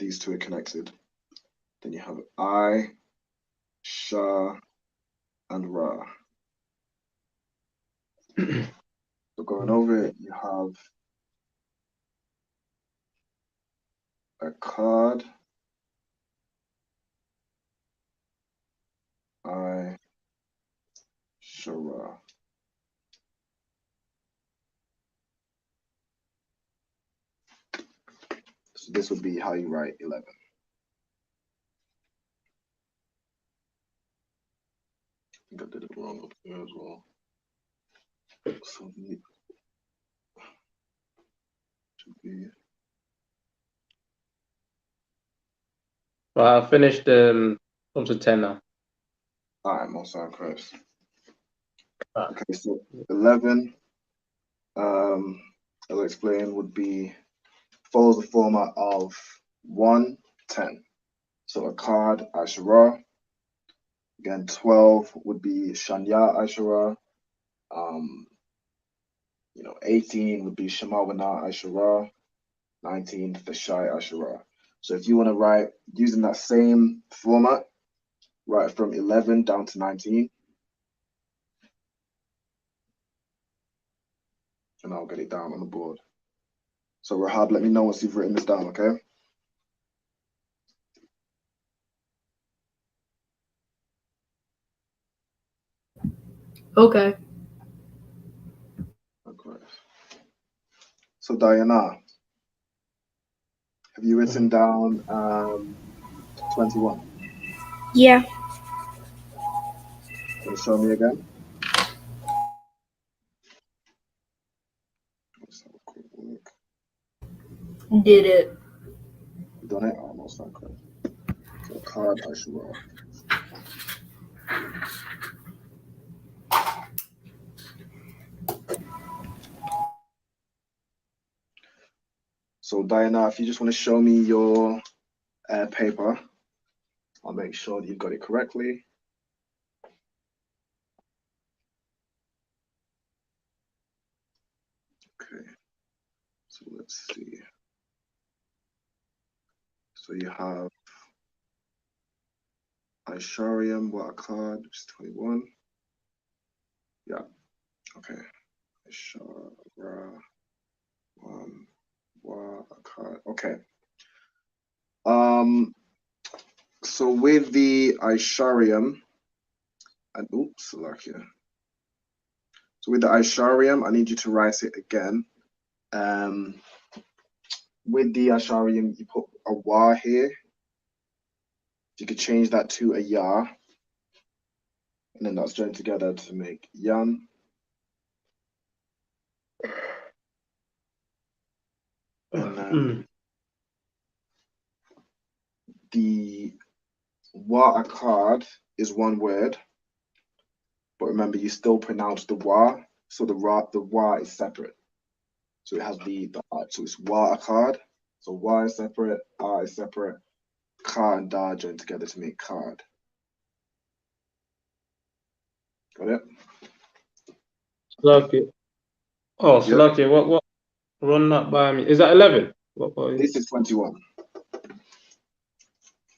These two are connected. Then you have I, Sha, and Ra. So going over it, you have a card, I, Shara. So this would be how you write 11. I think I did it wrong up here as well. So it should be. Well, I finished up to 10 now. All right, most sound correct. Okay, so 11, as I explained, would be follows the format of 1, 10. So a card, Ashura. Again, 12 would be Shanya Ashura. 18 would be Shemawana Ashura. 19, Fashai Ashura. So if you want to write using that same format, write from 11 down to 19. And I'll get it down on the board. So Rahab, let me know once you've written this down, okay? Okay. Okay. So Diana, have you written down 21? Yeah. Can you show me again? Let's have a quick look. Did it. You done it? Almost okay. So card I.S.U.P.K. So Diana, if you just want to show me your paper, I'll make sure that you've got it correctly. Okay. So let's see. So you have I.S.U.P.K, what a card, which is 21. Yeah. Okay. I.S.U.P.K. What a card. Okay. So with the I.S.U.P.K, and oops, like here. So with the I.S.U.P.K, I need you to write it again. With the I.S.U.P.K, you put a wa here. You could change that to a ya, and then that's joined together to make yan. And then the wa a card is one word, but remember you still pronounce the wa, so the wa is separate. So it has the so it's wa a card. So wa is separate, is separate, ka and da joined together to make card. Got it? Lucky. Oh, Yep. Lucky. What? Run that by me. Is that 11? What This is 21.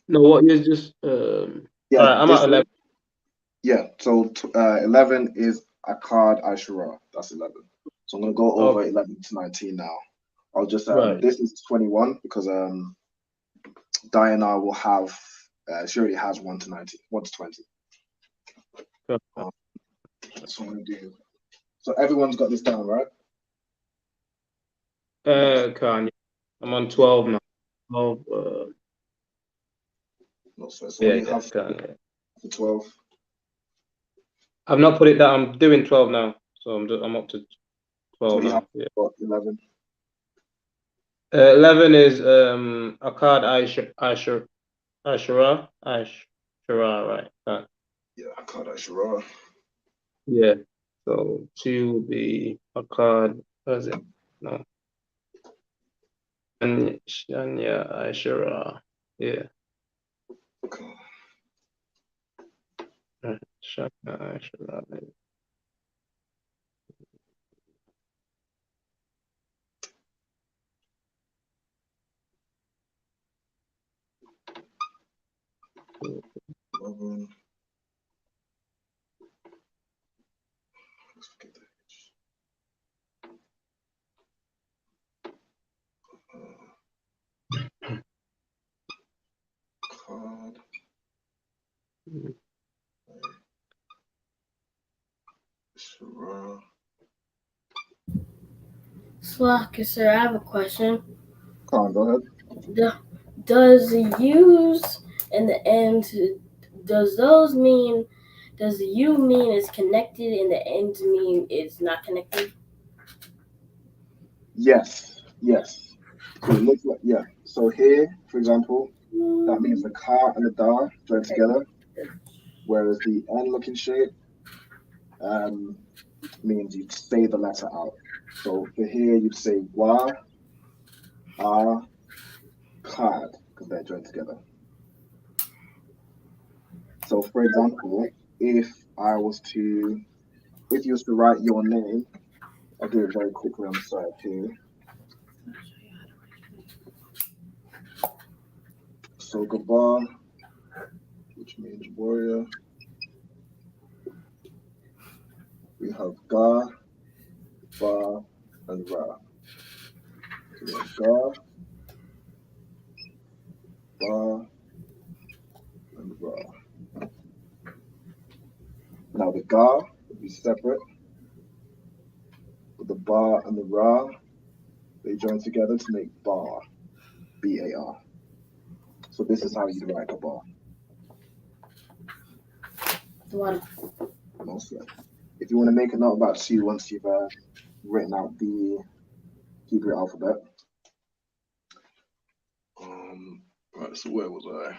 No, what is just Yeah, all right, I'm at 11. Yeah, so 11 is a card I.S.U.P.K. That's 11. So I'm gonna go over 11 to 19 now. I'll just Right. This is 21 because Diana will have she already has 1 to 19, 1 to 20. So I'm gonna do. So everyone's got this down, right? Kanye. I'm on 12 now. 12. No, so Yeah, you have Kanye. for 12. I've not put it down. I'm doing 12 now, so I'm up to 12 So you now. have Yeah. 11. 11 is a card I.S.U.P.K, right? Yeah, a card I.S.U.P.K. Yeah. So 2 would be a card. What is it? No. And yeah, I.S.U.P.K. Yeah. Okay. I.S.U.P.K. Let's forget that. Card. I.S.U.P.K. Slacky, sir, I have a question. Come on, go ahead. Does use in the end, does those mean, does the U mean it's connected and the end mean it's not connected? Yes. So it looks like, yeah. So here, for example, that means the ka and the da join together, whereas the N looking shape means you say the letter out. So for here, you'd say wa, card, because they're joined together. So for example, if you was to write your name, I'll do it very quickly on the side here. So Gabar, which means warrior. We have Ga, Ba, and Ra. So we have Ga, Ba, and Ra. Now the Ga would be separate. With the ba and the ra, they join together to make bar, B-A-R. So this is how you write a bar. Mostly. If you want to make a note about 2 once you've written out the Hebrew alphabet. Right, so where was I?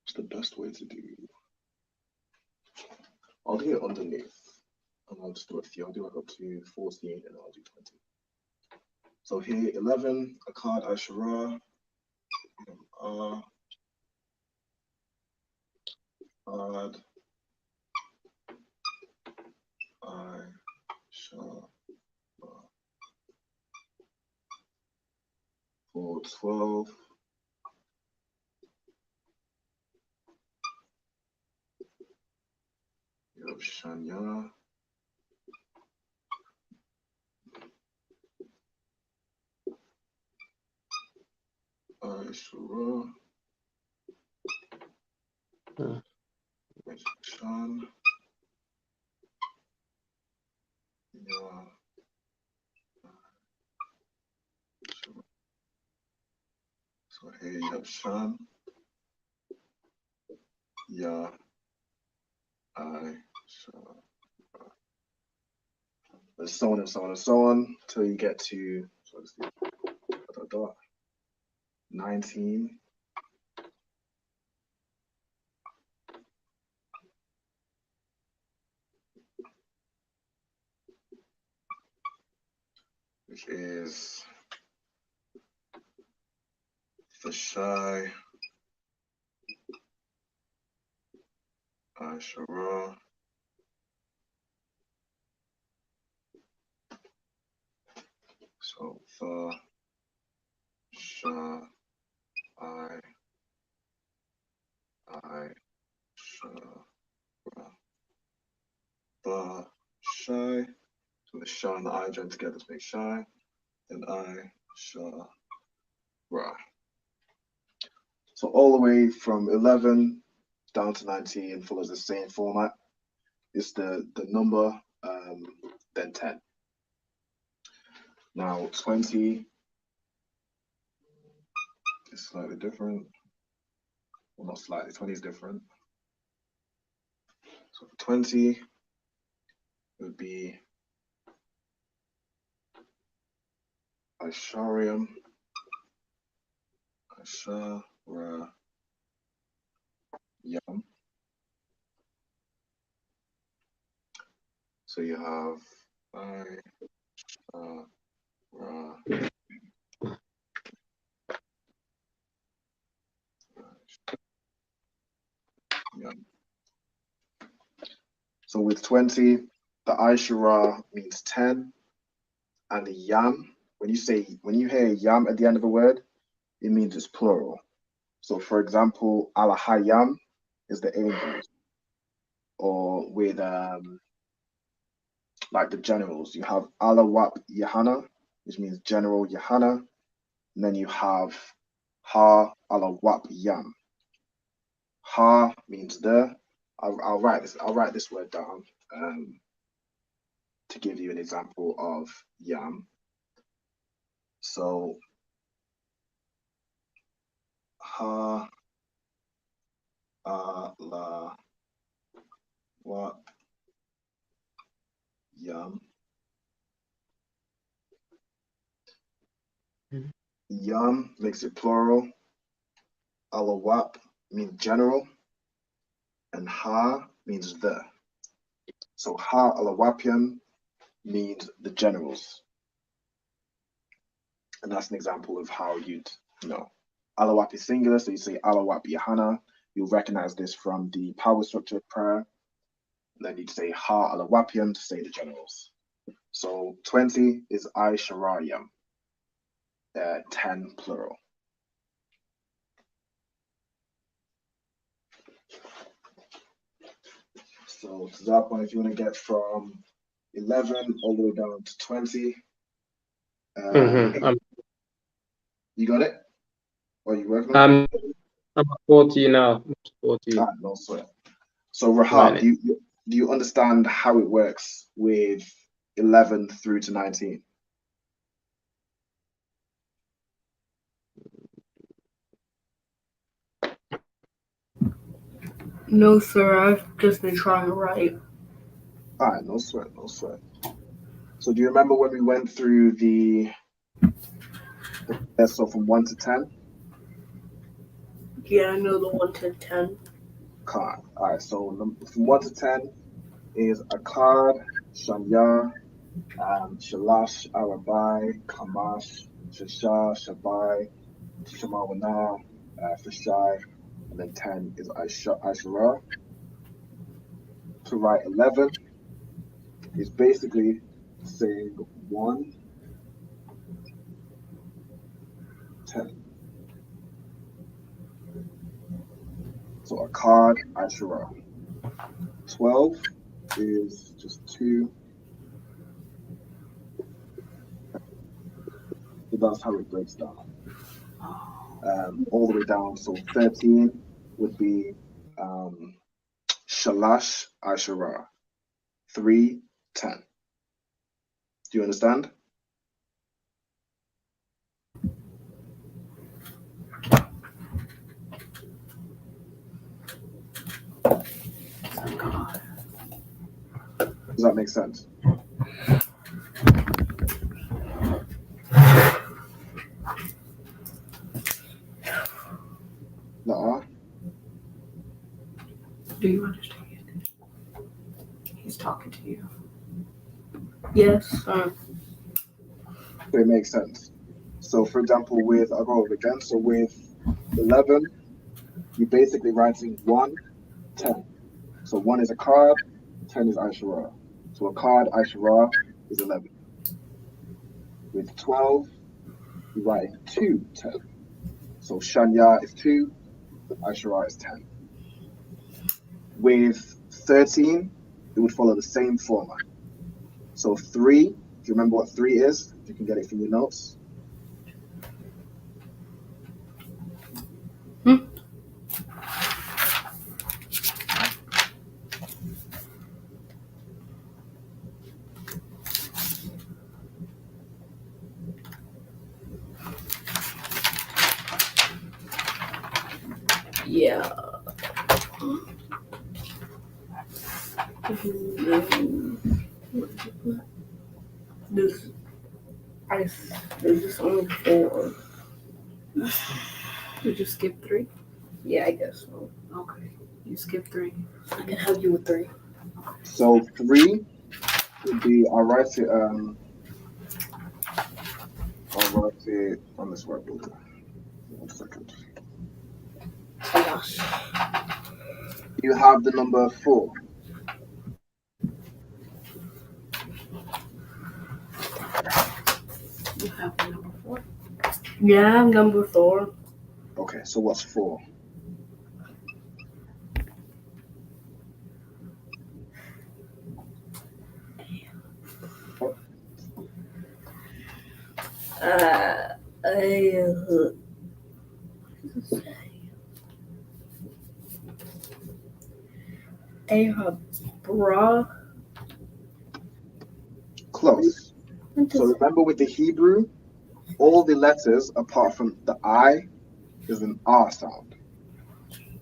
What's the best way to do? I'll do it underneath. And I'll just do a few. I'll do like up to 14 and I'll do 20. So here, 11, Akkad, Ashura, Ad, I, Shah, for 12. You have Shanya. Ashura. Shan. Yeah. So here you have Shan. Yeah. I. Shah. And so on and so on and so on till you get to 19. Which is Thashai, Ashura, so the Shah, I, Shah, the Shai. So the Shah and the I join together to make Shai. Then I, Shah, Ra. So all the way from 11 down to 19 follows the same format. It's the number, then 10. Now 20 is slightly different. Well, not slightly, 20 is different. So for 20, it would be Asharium, Ashara, Yam. So you have Ra, Yam. So with 20, the Aishara means 10, and the Yam, when you hear Yam at the end of a word, it means it's plural. So for example, Alahayam is the angels, or with like the generals, you have I.S.U.P.K YAHANNA, which means General YAHANNA, and then you have Ha I.S.U.P.K Yam. Ha means the. I'll write this word down to give you an example of Yam. So Ha La What Yam. Yam makes it plural. I.S.U.P.K means general, and Ha means the. So Ha I.S.U.P.K means the generals. And that's an example of how you'd, I.S.U.P.K is singular, so you say I.S.U.P.K YAHANNA. You'll recognize this from the power structure prayer. And then you'd say Ha I.S.U.P.K to say the generals. So 20 is I Sharayam, 10 plural. So to that point, if you want to get from 11 all the way down to 20, you got it? Or are you working on it? I'm at 40 now. 40. No sweat. So Rahab, do you understand how it works with 11 through to 19? No, sir. I've just been trying to write. All right, no sweat, no sweat. So do you remember when we went through the so from 1 to 10? Yeah, I know the 1 to 10. Card. All right, so from 1 to 10 is Akkad, Shanya, Shalash, Arabai, Kamash, Shasha, Shabai, Shamawana, Fishai, and then 10 is Aishara. To write 11 is basically saying 1, 10. So Akkad, Aishara. 12 is just 2. So that's how it breaks down. All the way down. So 13 would be Shalash, Aishara. 3, 10. Do you understand? Does that make sense? No. Do you understand? He's talking to you. Yes, sir. It makes sense. So, for example, I'll go over again. So, with 11, you're basically writing 1, 10. So, 1 is Akkad, 10 is Aishara. So, Akkad, Aishara is 11. With 12, you're writing 2, 10. So, Shanya is 2, Aishara is 10. With 13, it would follow the same format. So 3, if you remember what 3 is, if you can get it from your notes. Yeah. There's just only 4. Did you skip 3? Yeah, I guess so. Okay. You skipped 3. I can help you with 3. So 3 would be, I'll write it on this whiteboard. 1 second. Oh gosh. You have the number 4. You have the number 4? Yeah, number 4. Okay, so what's 4? Bra. Close. So remember with the Hebrew, all the letters apart from the I is an R sound.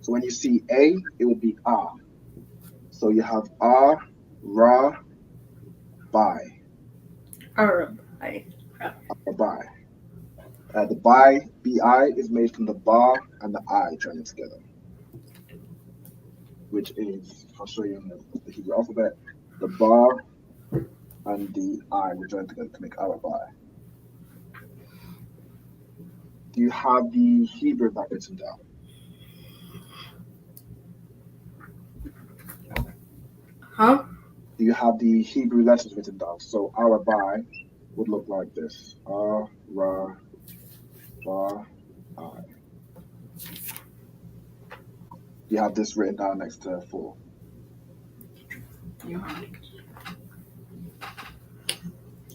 So when you see A, it will be R. So you have R, Ra, Bai. Arabai. Bai. The Bai, B-I, is made from the Ba and the I joining together, which is, I'll show you in the Hebrew alphabet, the Ba and the I will join together to make Arabai. Do you have the Hebrew that written down? Huh? Do you have the Hebrew letters written down? So Arabai would look like this. R, Ra, Ba, I. You have this written down next to 4.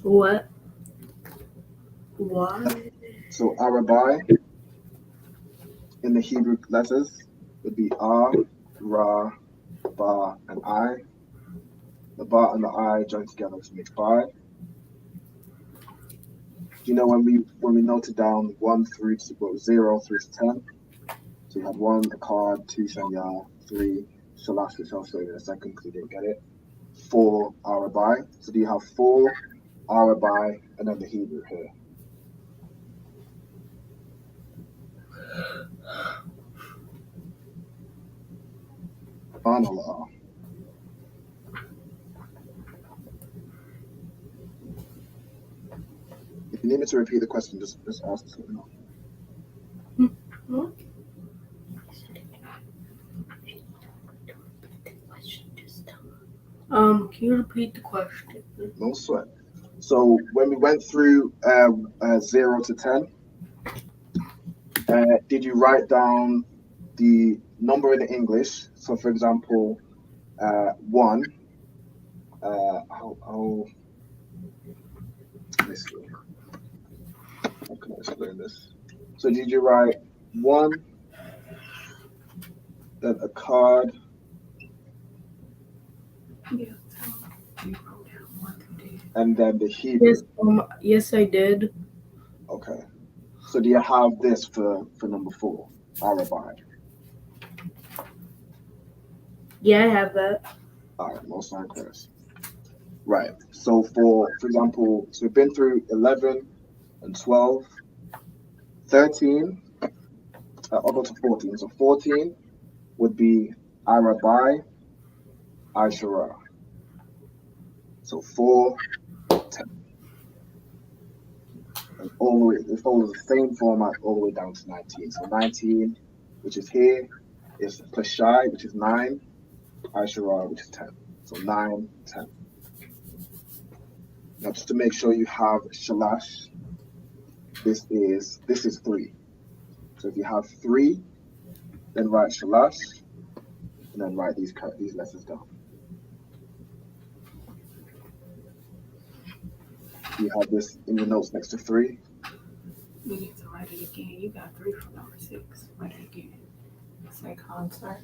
What? Why? So Arabai in the Hebrew letters would be R, Ra, Ba, and I. The bar and the I join together to make 5. Do you know when we noted down 1 through to 0 through to 10? So you had 1 a card, 2 shanya, 3 shalash, which I'll show you in a second because you didn't get it. 4 arabai. So do you have 4 arabai and then the Hebrew here? Subhanallah. If you need me to repeat the question, just ask us. Can you repeat the question? No sweat. So when we went through 0 to 10, did you write down the number in the English? So for example, 1. Let me see. How can I explain this? So did you write 1, then a card? Yeah. You wrote down 1 through 10. And then the Hebrew? Yes, I did. Okay. So do you have this for number 4, Arabai? Yeah, I have that. All right, most Chris. Right. So for example, so we've been through 11 and 12, 13. I'll go to 14. So 14 would be Arabai, Ashura. So 4, 10. And all the way, it follows the same format all the way down to 19. So 19, which is here, is Pashai, which is 9, Ashura, which is 10. So 9, 10. Now, just to make sure you have Shalash, this is 3. So if you have 3, then write Shalash, and then write these letters down. You have this in your notes next to 3. You need to write it again. You got 3 for number 6. Write it again. Say concert.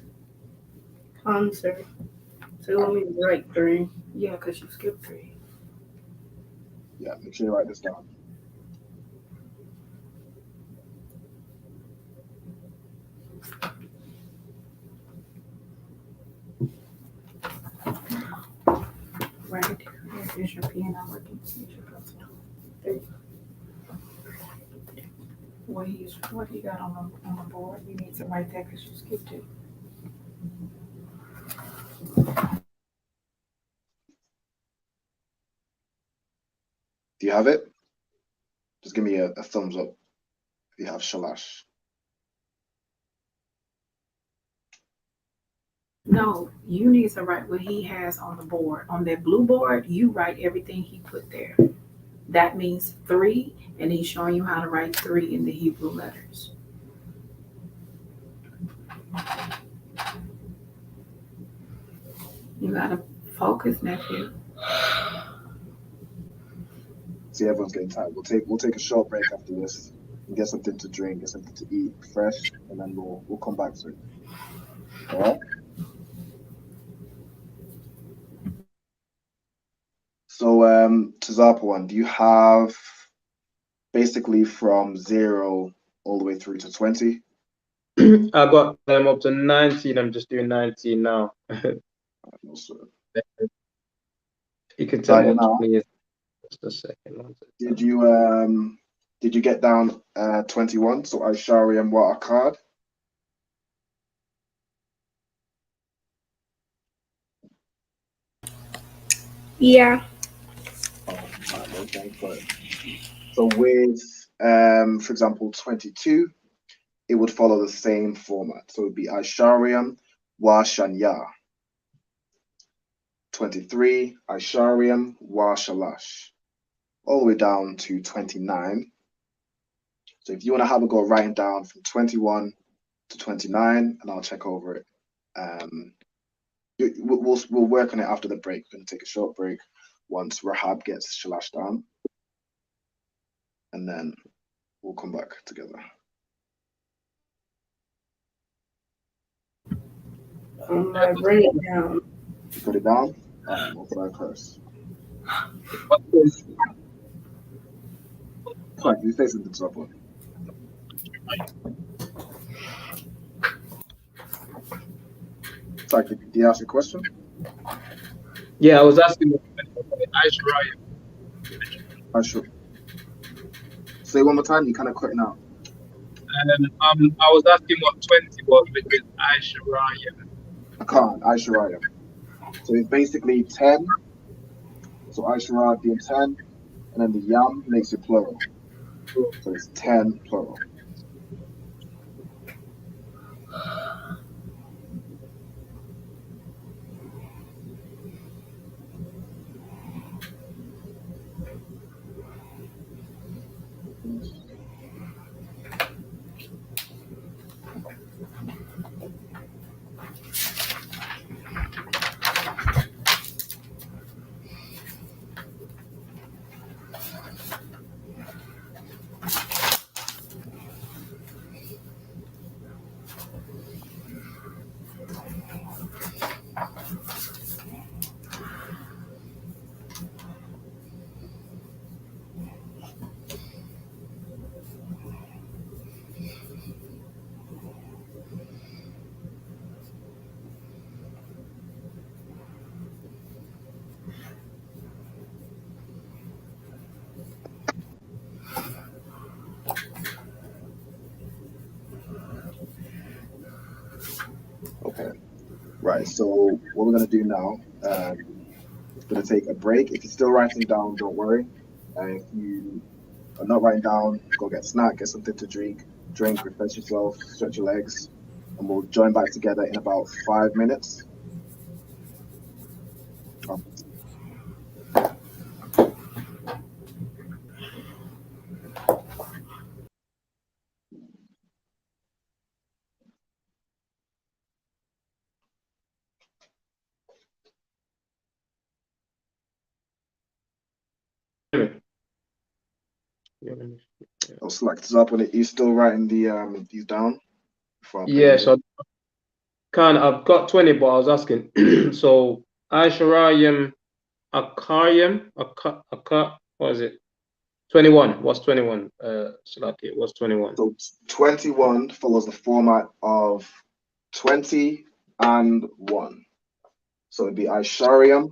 Concert. So you want me to write 3? Yeah, because you skipped 3. Yeah, make sure you write this down. Right. Here's your P and I'm working. Here's your pencil. 3. What do you got on the board? You need to write that because you skipped it. Do you have it? Just give me a thumbs up if you have Shalash. No, you need to write what he has on the board. On that blue board, you write everything he put there. That means 3, and he's showing you how to write 3 in the Hebrew letters. You gotta focus, nephew. See, everyone's getting tired. We'll take a short break after this and get something to drink, get something to eat fresh, and then we'll come back soon. All right. So, Tazapa, do you have basically from 0 all the way through to 20? I got them up to 19. I'm just doing 19 now. No, sir. You can tell me now. Please. Just a second. Did you get down 21? So Aishari and what a card? Yeah. Oh, okay, good. So with for example 22, it would follow the same format. So it would be Aishariam wa Shanya. 23, Aishariam wa Shalash. All the way down to 29. So if you want to have a go writing down from 21 to 29, and I'll check over it. We'll work on it after the break. We're going to take a short break once Rahab gets Shalash down, and then we'll come back together. I bring it down. You put it down? multiply curse. What is Sorry, can you say something to someone? Sorry, did you ask a question? Yeah, I was asking I Sure. Say one more time, you kind of cutting out. I was asking what 20 was, which is I-Shariah. I can't, I-Shariah. So it's basically 10. So I-Shariah being 10, and then the yam makes it plural. So it's 10 plural. Okay. Right. So what we're gonna do now, gonna take a break. If you're still writing down, don't worry. If you are not writing down, go get a snack, get something to drink, refresh yourself, stretch your legs, and we'll join back together in about 5 minutes. I'll select this up. When you still writing these down? Yeah, so I've got 20, but I was asking. So I-Shariah, Akarium, what is it? 21. What's 21? Salaki, what's 21? So 21 follows the format of 20 and 1. So it'd be I-Shariam,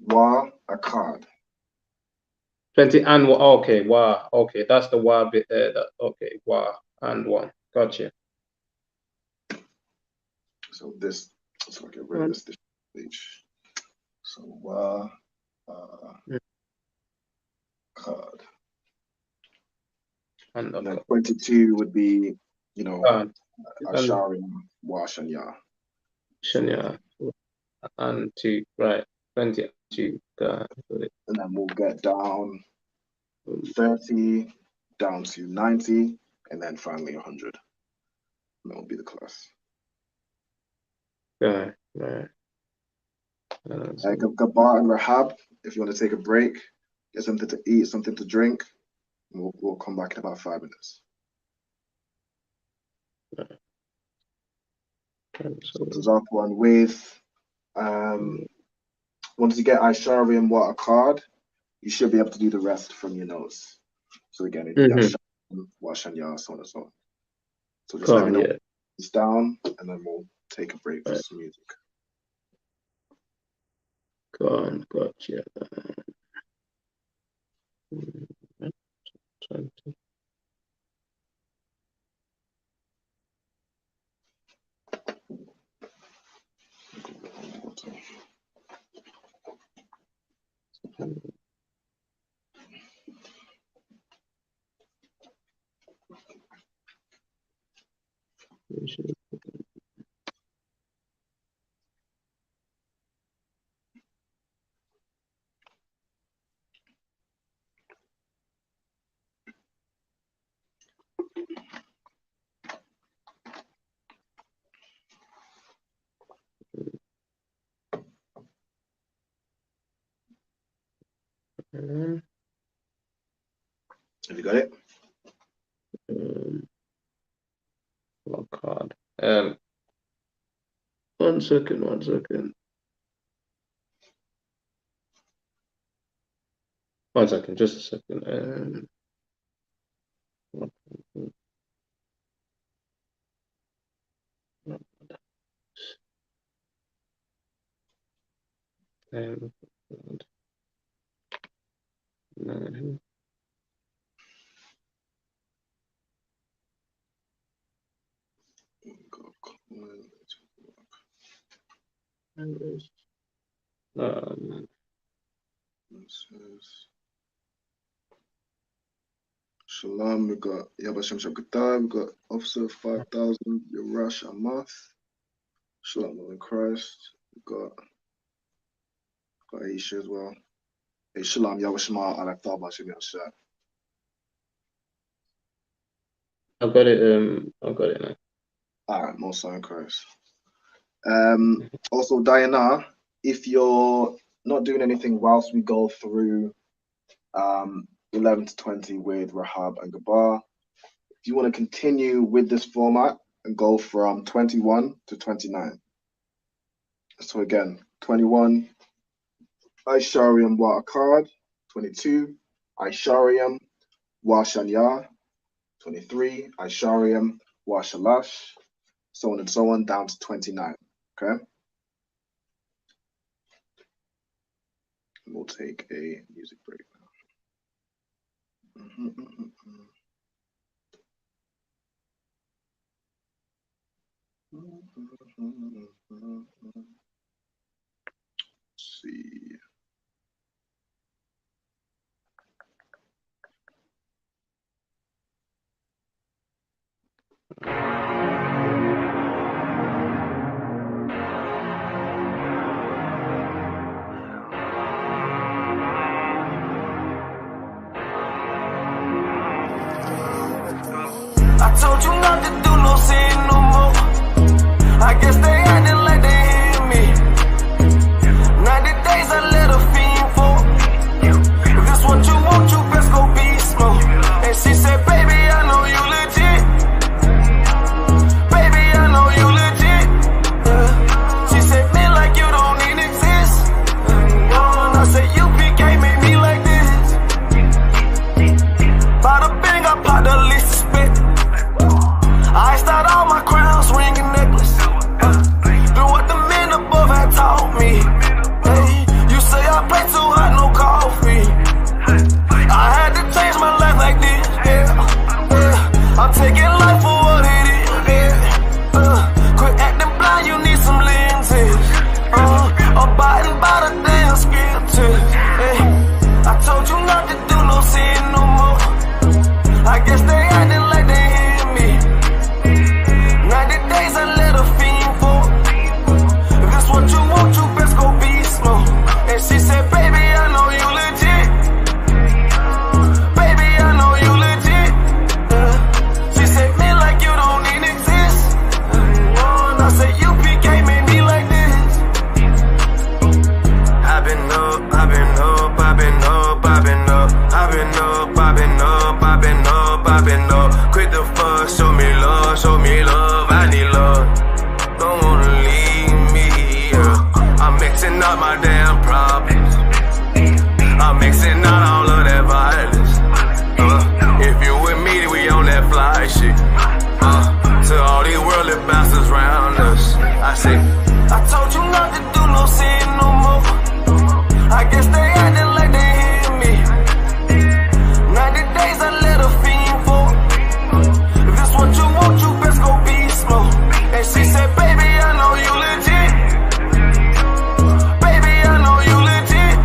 Wa, Akkad. 20 and 1. Okay, Wa. Okay, that's the Wa bit there. Okay, Wa and 1. Gotcha. So this, so I get rid of this page. So Wa, Akkad. And then 22 would be, I-Shariam, Wa, Shanya. Shanya. And 2, right. 22. And then we'll get down 30 down to 90, and then finally 100. That will be the class. Right. Gabar and Rahab, if you want to take a break, get something to eat, something to drink, we'll come back in about 5 minutes. So there's up one with, once you get I-Shariam, Wa, Akkad, you should be able to do the rest from your notes. So again, it'd be I-Shariam, Wa, Shanya, so on and so on. So just let me know it's down, and then we'll take a break for some music. Gotcha. 20. Have you got it? Card. One second. 1 second, just a second. Shalom, we got Qadash, we got Officer 5000, Yarash Amath, Shalom in Christ, we got Aisha as well. Hey, Shalom, Yawashma, I like Thaba, should be on chat. I've got it now. Alright, most in Christ. Also, Diana, if you're not doing anything whilst we go through 11 to 20 with Rahab and Gabar, if you want to continue with this format and go from 21 to 29. So again, 21, Aishariam wa Akkad, 22, Aishariam wa Shanya, 23, Aishariam wa Shalash, so on and so on, down to 29. Okay? We'll take a music break now. Let's see. I told you not to do no sin no more. I guess they acting like they hear me. 90 days I let a fiend for. If this what you want, you best go beast mode. And she said, baby, I know you legit. Baby, I know you legit. She said, man, like you don't even exist. And I said, U.P.K made me like this. Bada bing, I popped the least suspect. I start all my crowns, ring and necklace. Do what the men above had taught me. Hey, you say I play too hot, no coffee. I had to change my life like this. Yeah. I'm taking life for what it is. Yeah. Quit acting blind, you need some lenses. Abiding by the damn scriptures. Hey. I told you not to do no sin no more. I guess they acting like they hear me. 90 days I let a fiend for. If that's what you want, you best go beast mode. And she said, baby, I know you legit. Baby, I know you legit. She said, man, like you don't even exist. And I said, U.P.K made me like this. I've been up, I've been up, I've been up, I've been up. I've been up, I've been up, I've been up, I've been up. Quit the fuss, show me love, show me love. I need love. Don't wanna leave me. I'm mixing up my damn problems. I'm mixing out all of that violence. If you with me, we on that fly shit. To all these worldly bastards around us, I say, I told you not to do no sin no more. I guess they acting like they hear me. 90 days I let a fiend for. If this what you want, you best go beast mode. And she said, baby, I know you legit. Baby, I know you legit.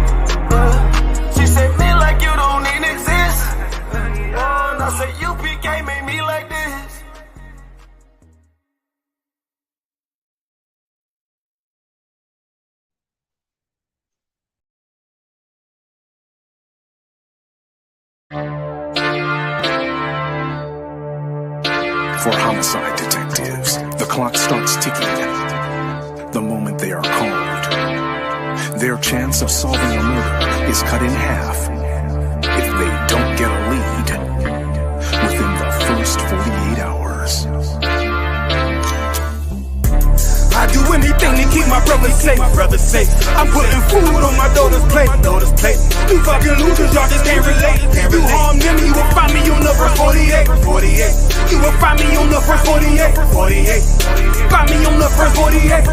She said, man, like you don't even exist. And I said, U.P.K made me like this. For homicide detectives, the clock starts ticking. The moment they are called, their chance of solving a murder is cut in half if they don't get a lead within the first 48 hours. I I do anything to keep my brothers safe. I'm putting food on my daughter's plate. You fucking losers, y'all just can't relate. You harm them, you will find me on the verse 48. You will find me on the verse 48. Find me on the verse 48.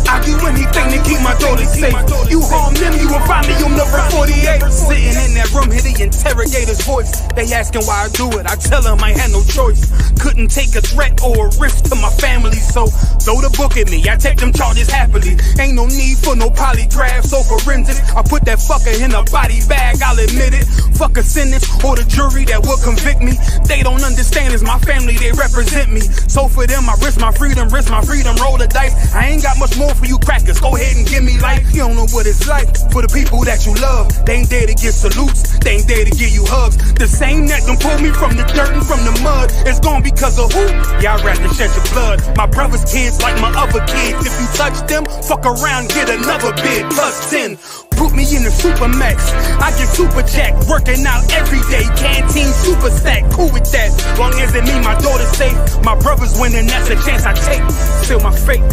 I do anything to keep my daughters safe. You harm them, you will find me on the verse 48. Sitting in that room, hear the interrogator's voice. They asking why I do it, I tell them I had no choice. Couldn't take a threat or a risk to my family, so throw the book at me, I take them charges happily. Ain't no need for no polygraphs or forensics. I put that fucker in a body bag, I'll admit it. Fuck a sentence or the jury that will convict me. They don't understand, it's my family, they represent me. So for them, I risk my freedom, roll the dice. I ain't got much more for you crackers, go ahead and give me life. You don't know what it's like for the people that you love. They ain't there to get salutes, they ain't there to give you hugs. The same that done pulled me from the dirt and from the mud, it's gone because of who? Yeah, I'd rather shed your blood. My brother's kids like my other kids. If you touch them, fuck around, get another bid, plus 10. Put me in the Supermax, I get super jacked, working out every day, canteen super stack, cool with that. Long as it mean my daughter's safe, my brother's winning, that's a chance I take. Still my fate.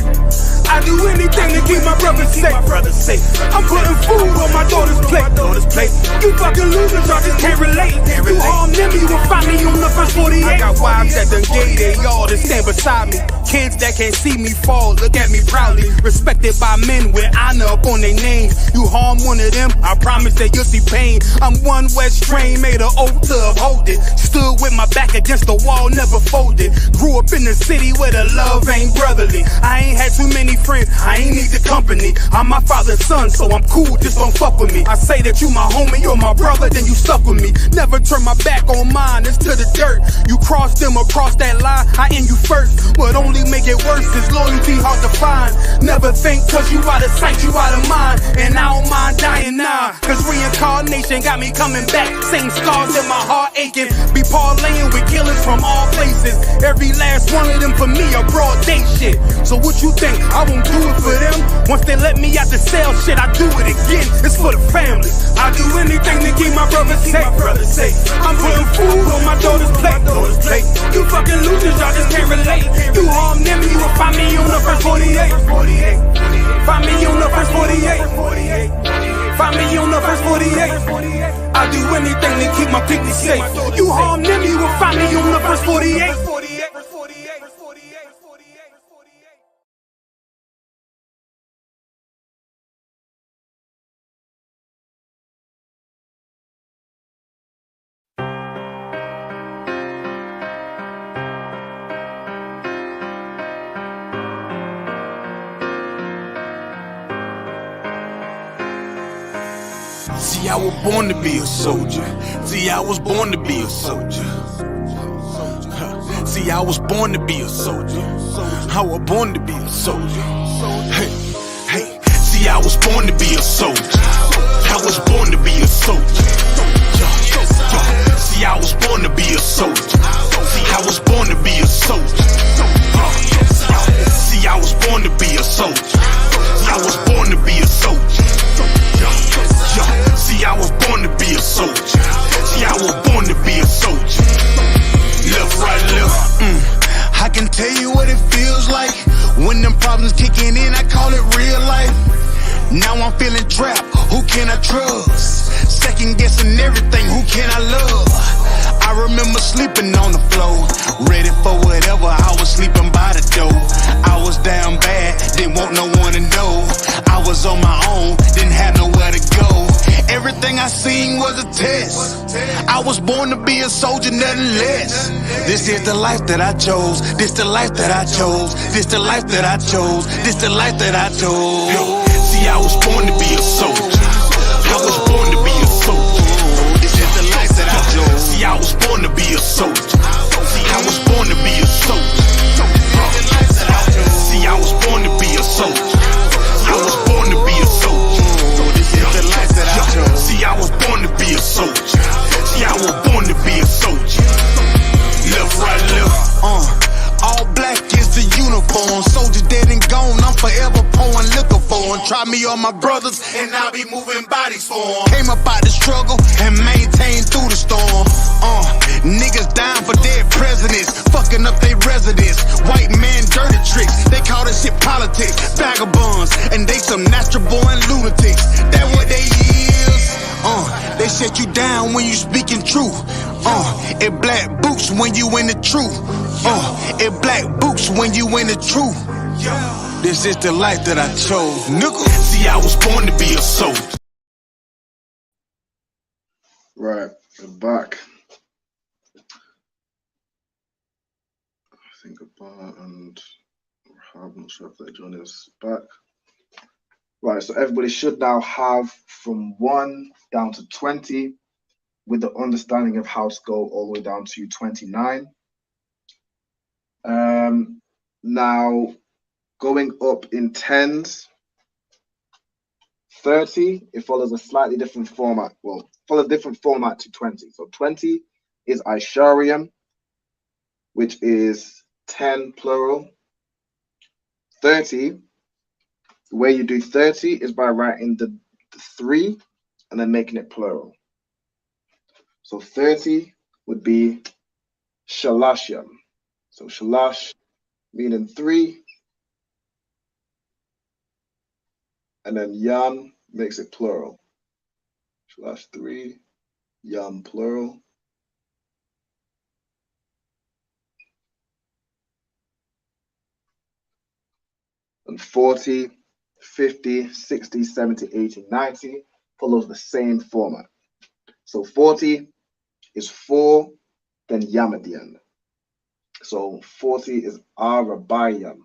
I do anything to keep my brothers safe. I'm putting food on my daughter's plate. You fucking losers, y'all just can't relate. You harm them, you will find me on the verse 48. I got wives that done gave they all to stand beside me. Kids that can't see me fall, look at me proudly. Respected by men with honor up on their names. You harm one of them, I promise that you'll see pain. I'm one West train, made an oath to uphold it. Stood with my back against the wall, never folded. Grew up in the city where the love ain't brotherly. I ain't had too many friends, I ain't need the company. I'm my father's son, so I'm cool, just don't fuck with me. I say that you my homie, you're my brother, then you stuck with me. Never turn my back on mine, it's to the dirt. You cross them across that line, I end you first. What only make it worse is loyalty hard to find. Never think cause you out of sight, you out of mind. And I don't mind dying now, cause reincarnation got me coming back. Same scars in my heart aching. Be parlaying with killers from all places. Every last one of them for me a broad day shit. So what you think, I won't do it for them? Once they let me out the cell, shit, I do it again. It's for the family. I do anything to keep my brothers safe. I'm putting food on my daughter's plate. You fucking losers, y'all just can't relate. You harm them, you will find me on the verse 48. Find me on the verse 48. Find me on the verse 48. I do anything to keep my people safe. You harm them, you will find me on the verse 48. See, I was born to be a soldier. See, I was born to be a soldier. See, I was born to be a soldier. I was born to be a soldier. Hey, hey. See, I was born to be a soldier. I was born to be a soldier. See, I was born to be a soldier. See, I was born to be a soldier. See, I was born to be a soldier. I was born to be a soldier. See, I was born to be a soldier. See, I was born to be a soldier. Left, right, left. I can tell you what it feels like when them problems kicking in. I call it real life. Now I'm feeling trapped. Who can I trust? Second guessing everything. Who can I love? I remember sleeping on the floor, ready for whatever. I was sleeping by the door. I was down bad, didn't want no one to know. I was on my own, didn't have nowhere to go. Everything I seen was a test. I was born to be a soldier, nothing less. This is the life that I chose. This the life that I chose. This the life that I chose. This the life that I chose. See, I was born to be a soldier. I was born to be a soldier. This is the life that I chose. See, I was born to be a soldier. See, I was born to be a soldier. See, I was born to be a soldier. I was born to be a soldier. This is the life that I chose. See, I was born to be a soldier. See, I was born to be a soldier. Left, right, left. All black is the uniform. Soldier dead and gone, I'm forever pouring liquor for him. Try me on my brothers, and I'll be moving bodies for him. Came up out the struggle and maintained through the storm. Niggas dying for dead presidents, fucking up their residence. White man dirty tricks, they call the shit politics. Vagabonds, and they some natural born lunatics. That what they is. They shut you down when you speaking truth. It black boots when you in the truth. It black boots when you in the truth. This is the life that I chose. Nigga, see, I was born to be a soldier. Right, we're back. I think about and I'm not sure if they're joining us back. Right, so everybody should now have from 1 down to 20 with the understanding of how to go all the way down to 29. Now, going up in tens, 30, it follows a slightly different format. Well, follows a different format to 20. So 20 is Ishariam, which is 10 plural. 30, the way you do 30 is by writing the 3 and then making it plural. So 30 would be Shalashim. So Shalash meaning 3, and then Yam makes it plural. Shalash 3, Yam plural. And 40, 50, 60, 70, 80, 90 follows the same format. So 40 is 4, then Yam at the end. So 40 is Arabayam.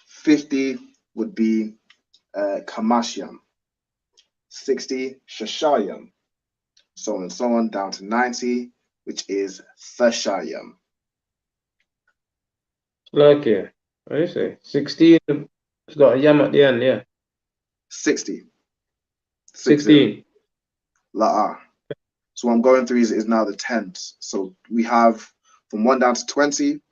50 would be Kamashyam. 60, Shashayam. So on and so on down to 90, which is Thashayam. Like, yeah. What do you say? 16, it's got a yam at the end, yeah. 60. 16. La'ah. So what I'm going through is now the tens. So we have from 1 down to 20.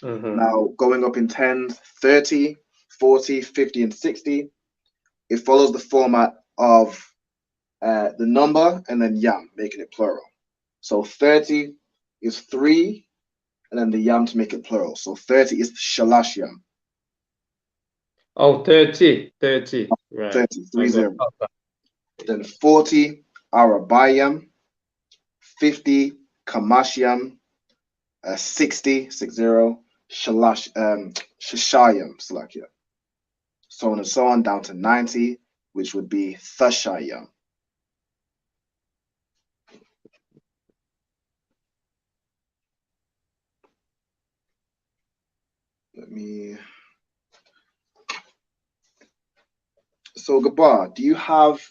Now going up in tens, 30, 40, 50, and 60. It follows the format of the number and then yam, making it plural. So 30 is 3, and then the yam to make it plural. So 30 is Shalash yam. Oh, 30. 30. Right. 30, 30. Then 40, Arabayam. 50, Kamashyam. 60, 60, Shashayam, Salakia. So on and so on down to 90, which would be Thashayam. Let me. So Gabar, do you have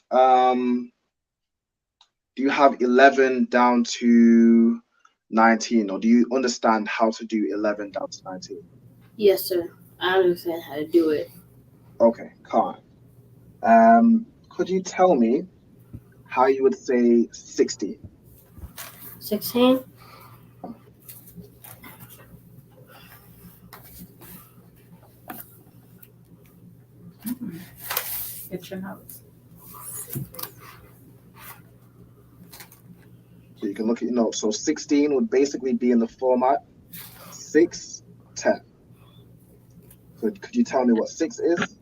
11 down to 19, or do you understand how to do 11 down to 19? Yes, sir. I understand how to do it. Okay, Khan. Could you tell me how you would say 16? 16? Get your notes. So you can look at your notes. So 16 would basically be in the format 6, 10. Could you tell me what 6 is?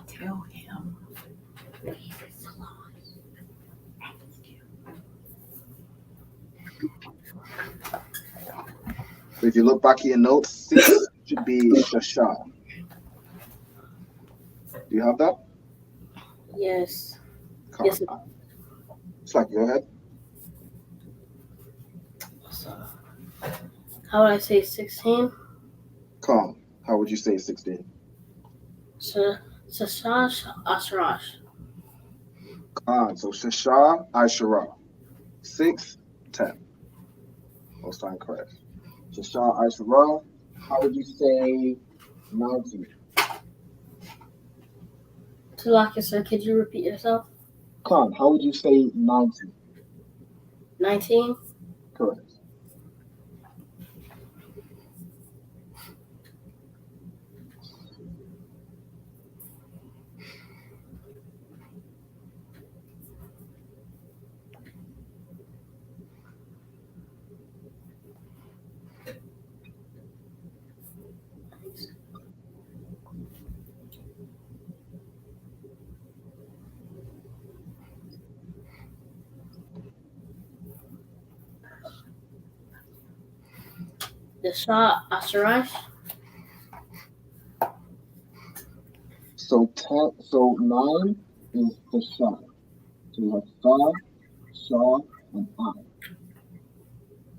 Tell him. So if you look back at your notes, 6 should be Shasha. Do you have that? Yes. Khan. Yes. It's like, go ahead. How would I say 16? Khan, how would you say 16? Sasash Asrash. Khan, so Shasha, Aishara. 6, 10. Most time correct. Shasha, Aishara. How would you say 19? Talaka, sir, could you repeat yourself? Khan, how would you say 19? 19. Correct. The Shah Asharash. So 9 is the Shah. So you have Fa, Shah, and I.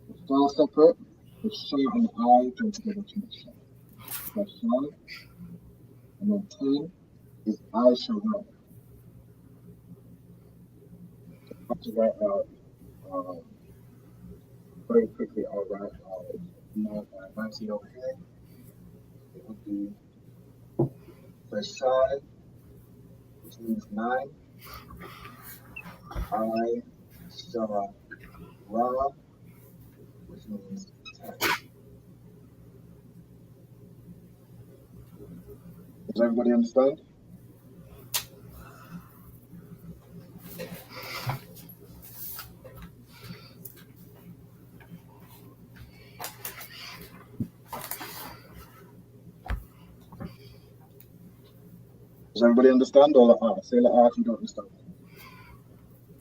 The Fa separate, the Shah and I join together to make Shah. The Shah, and then 10 is I-Shara. I have to write out very quickly. I'll write 19 over here. It would be the Shah, which means 9. I-Shara, which means 10. Does everybody understand? Does everybody understand? Or say if you don't understand.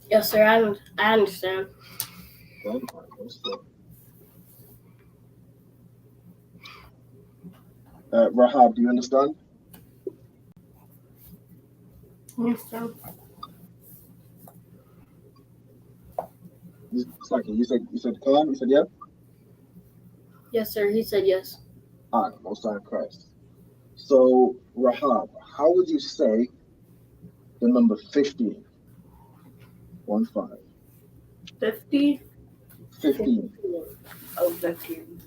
Yes, sir. I understand. Okay, let's go. Rahab, do you understand? Yes, sir. Exactly. You said Kalam. You said yeah. Yes, sir. He said yes. All right, Most High Christ. So Rahab, how would you say the number 15? 1 5. 50. 15. Oh, 15.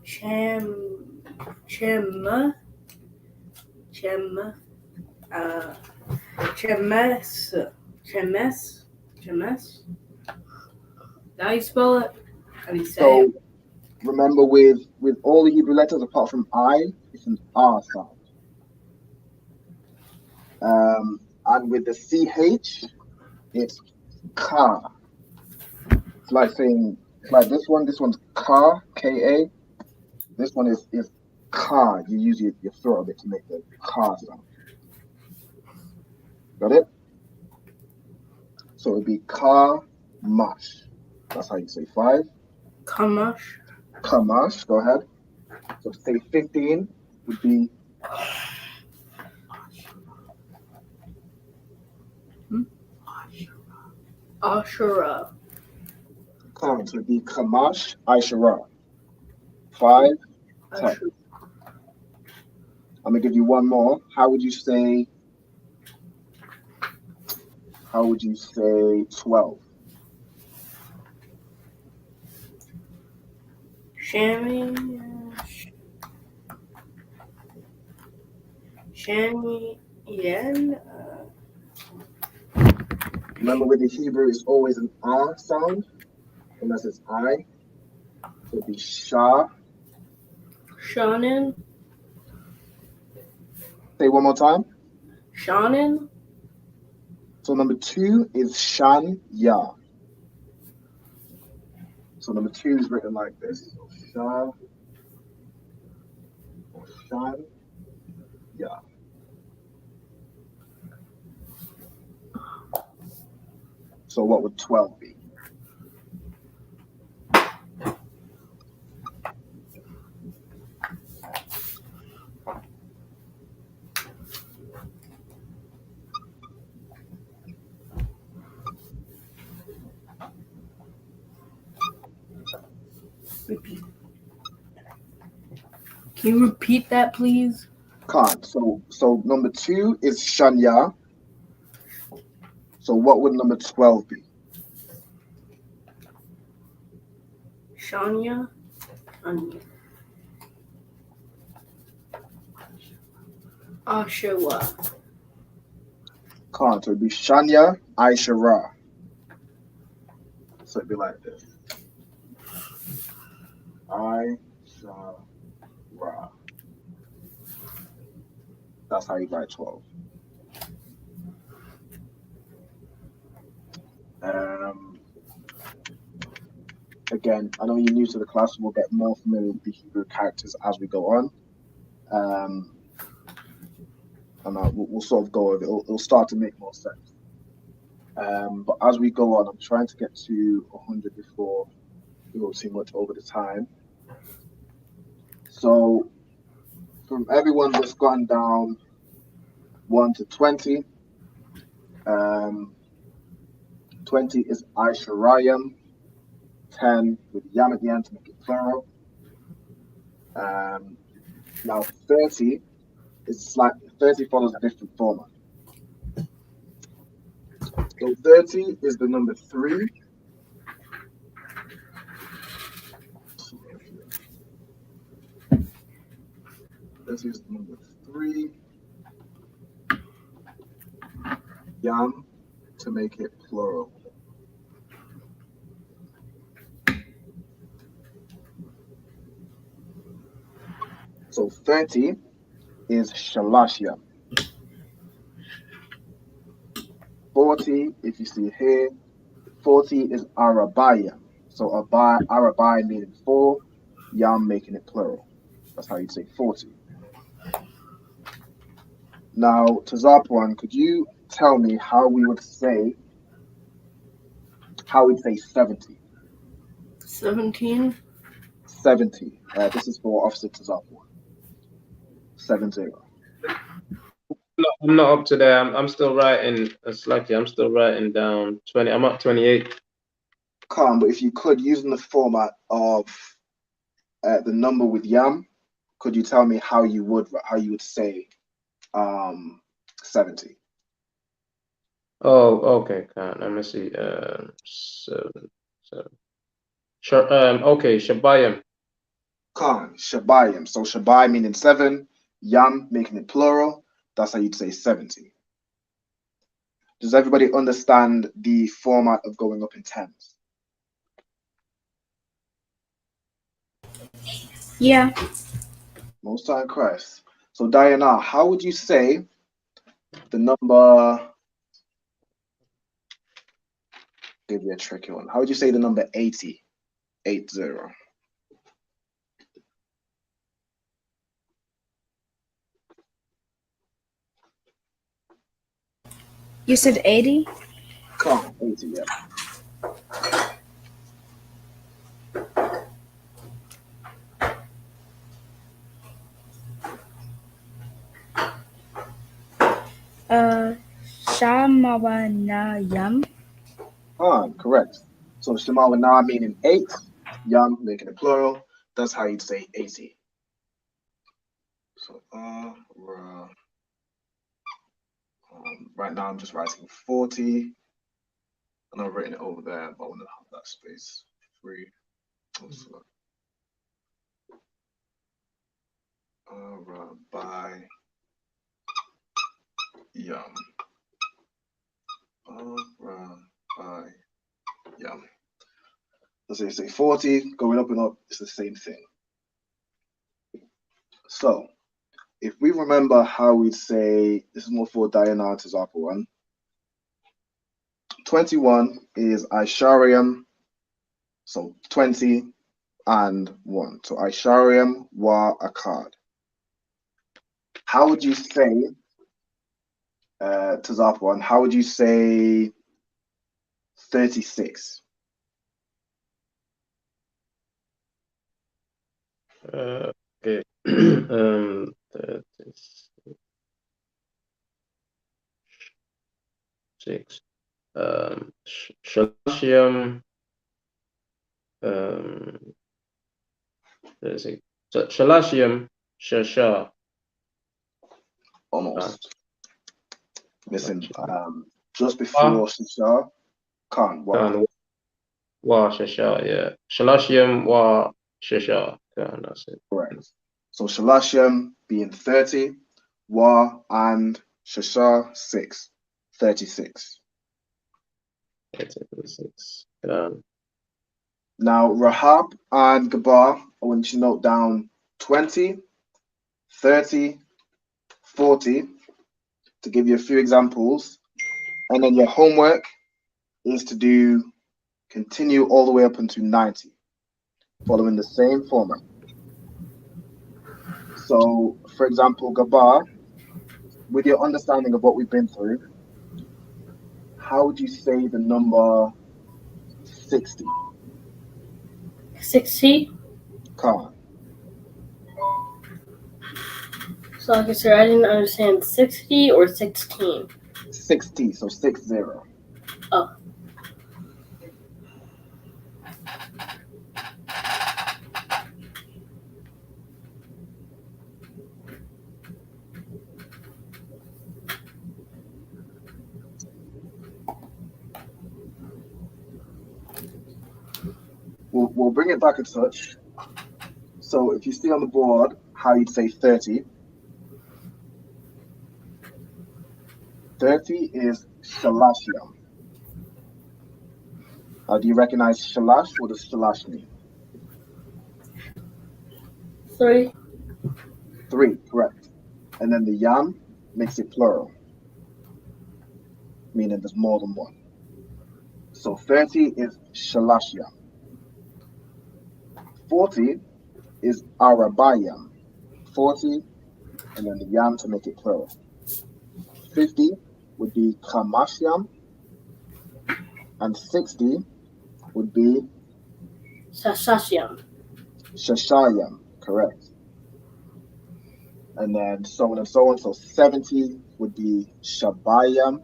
Chemes. How you spell it? How do you say it? Remember, with all the Hebrew letters apart from I, it's an R sound. And with the CH, it's Ka. It's like saying, it's like this one's Ka, K-A. This one is Ka. You use your throat a bit to make the Ka sound. Got it? So it'd be Ka-mash. That's how you say 5. Kamash. Kamash, go ahead. So to say 15 would be Ashura. Khan, so it'd be Kamash, Aishara. 5, 10. I'm gonna give you one more. How would you say 12? Yen. Remember, with the Hebrew, it's always an R sound, unless it's I. So it'd be Shah. Shanin. Say one more time. Shanin. So number 2 is Shan Ya. So number 2 is written like this. So Shah or Shan Ya. So what would 12 be? Can you repeat that, please? Can't. So number 2 is Shanya. So what would number 12 be? Shanya. Ashura. Can't. So it'd be Shanya Aisha Ra. So it'd be like this. Aisha Ra. That's how you write 12. Again, I know you're new to the class, we'll get more familiar with the Hebrew characters as we go on. And we'll sort of go over it. It'll start to make more sense. But as we go on, I'm trying to get to 100 before we go too much over the time. So from everyone that's gone down 1 to 20, 20 is Aisharayim, 10 with Yam at the end to make it plural. Now 30 is 30 follows a different format. So 30 is the number 3. This is the number 3. Yam to make it plural. So 30 is Shalashya. 40, if you see here, 40 is Arabaya. So Arabai meaning 4, Yam making it plural. That's how you'd say 40. Now, Tazapwan, could you tell me how we'd say 70? 17. 70. This is for Officer Tazapwan. 70. I'm not up to there. I'm still writing. It's lucky. I'm still writing down 20. I'm up 28. Calm, but if you could, using the format of the number with Yam, could you tell me how you would say 70? Oh, okay. Let me see. 7. Sure. Okay. Shabayim. Khan, Shabayim. So Shabai meaning 7, Yam making it plural. That's how you'd say 70. Does everybody understand the format of going up in tens? Yeah. Most High Christ. So Diana, how would you say the number? Give you a tricky one. How would you say the number 80? 80. You said 80? Come on, 80, yeah. Shamawanayam. Correct. So Shamawana meaning 8, Yam making it plural. That's how you'd say 80. So right now I'm just writing 40. And I've written it over there, but I want to have that space free. By Yam. By Yam. Let's say 40, going up and up, it's the same thing. So, if we remember how we'd say, this is more for Diana to Zappa one. 21 is Aishariam, so 20 and 1. So Aishariam wa Akkad. How would you say, to Zappa one, how would you say 36? Okay. 36. Shalashim. Let's see. Shalashim Shasha. Almost. Listen, just before Shasha, Khan. Wa Shasha, yeah. Shalashim wa Shasha. That's it. Correct. So Shalashim being 30, Wa and Shasha 6. 36. 36. Now, Rahab and Gabar, I want you to note down 20, 30, 40 to give you a few examples. And then your homework is to continue all the way up until 90, following the same format. So, for example, Gabar, with your understanding of what we've been through, how would you say the number 60? 60. Khan. So, like I said, I didn't understand 60 or 16. 60, so 60. Oh. We'll bring it back a touch. So if you see on the board how you'd say 30, 30 is Shalashiyam. Do you recognize Shalash? What does Shalash mean? 3. 3, correct. And then the Yam makes it plural, meaning there's more than one. So 30 is Shalashiyam. 40 is Arabayam. 40, and then the Yam to make it plural. 50 would be Kamashyam, and 60 would be Shashashyam. Shashayam, correct. And then so on and so on. So 70 would be Shabayam,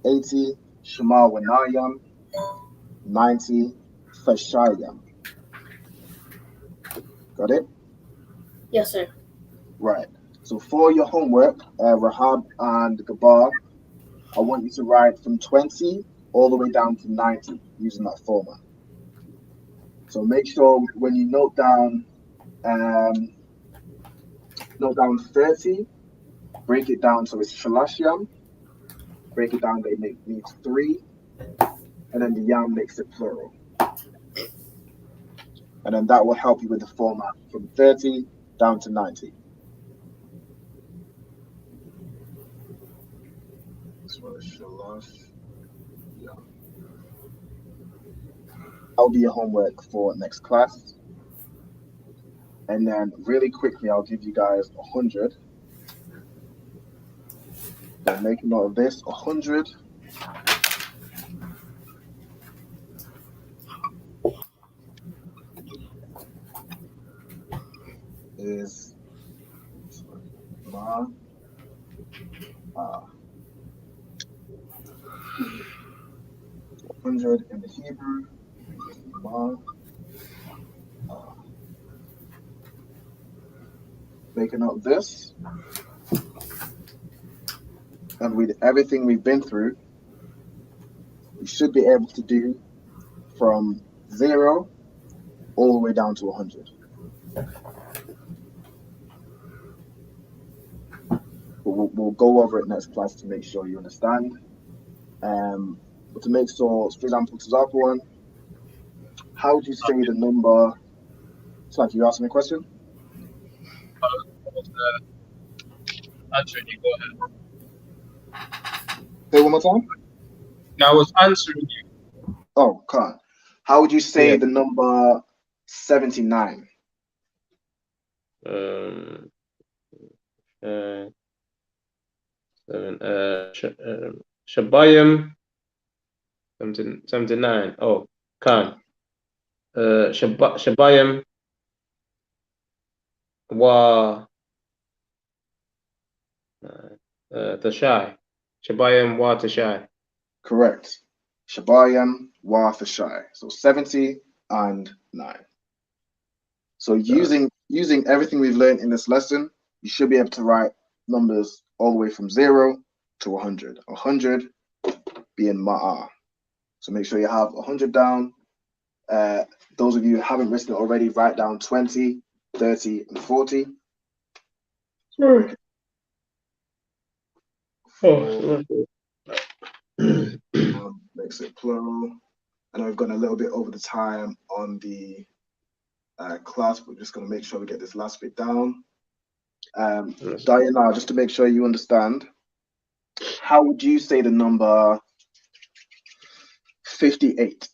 80 Shemawanayam, 90 Fashayam. Got it? Yes, sir. Right. So for your homework, Rahab and Gabar, I want you to write from 20 all the way down to 90 using that format. So make sure when you note down 30, break it down so it's Shalashyam, break it down that it needs 3, and then the Yam makes it plural. And then that will help you with the format from 30 down to 90. This one is Shalash. Yeah. That'll be your homework for next class. And then really quickly, I'll give you guys 100. So make a note of this, 100 is Ma. 100 in the Hebrew is Ma. Make a note of this. And with everything we've been through, we should be able to do from 0 all the way down to 100. We'll go over it next class to make sure you understand. But to make sure, for example, to that one, how would you say the number? It's like you asking me a question? Answering you, go ahead. Say one more time? No, I was answering you. Oh, God. How would you say the number 79? Shabayim 79. Oh, Khan. Shabayim wa Tashai. Shabayim wa Tashai. Correct. Shabayim wa Tashai. So 70 and 9. So using everything we've learned in this lesson, you should be able to write numbers all the way from 0 to 100. 100 being Ma'ah. So make sure you have 100 down. Those of you who haven't written it already, write down 20, 30, and 40. Sorry. Oh, Makes it plural. I know we've gone a little bit over the time on the class, but we're just going to make sure we get this last bit down. Diana, just to make sure you understand, how would you say the number 58?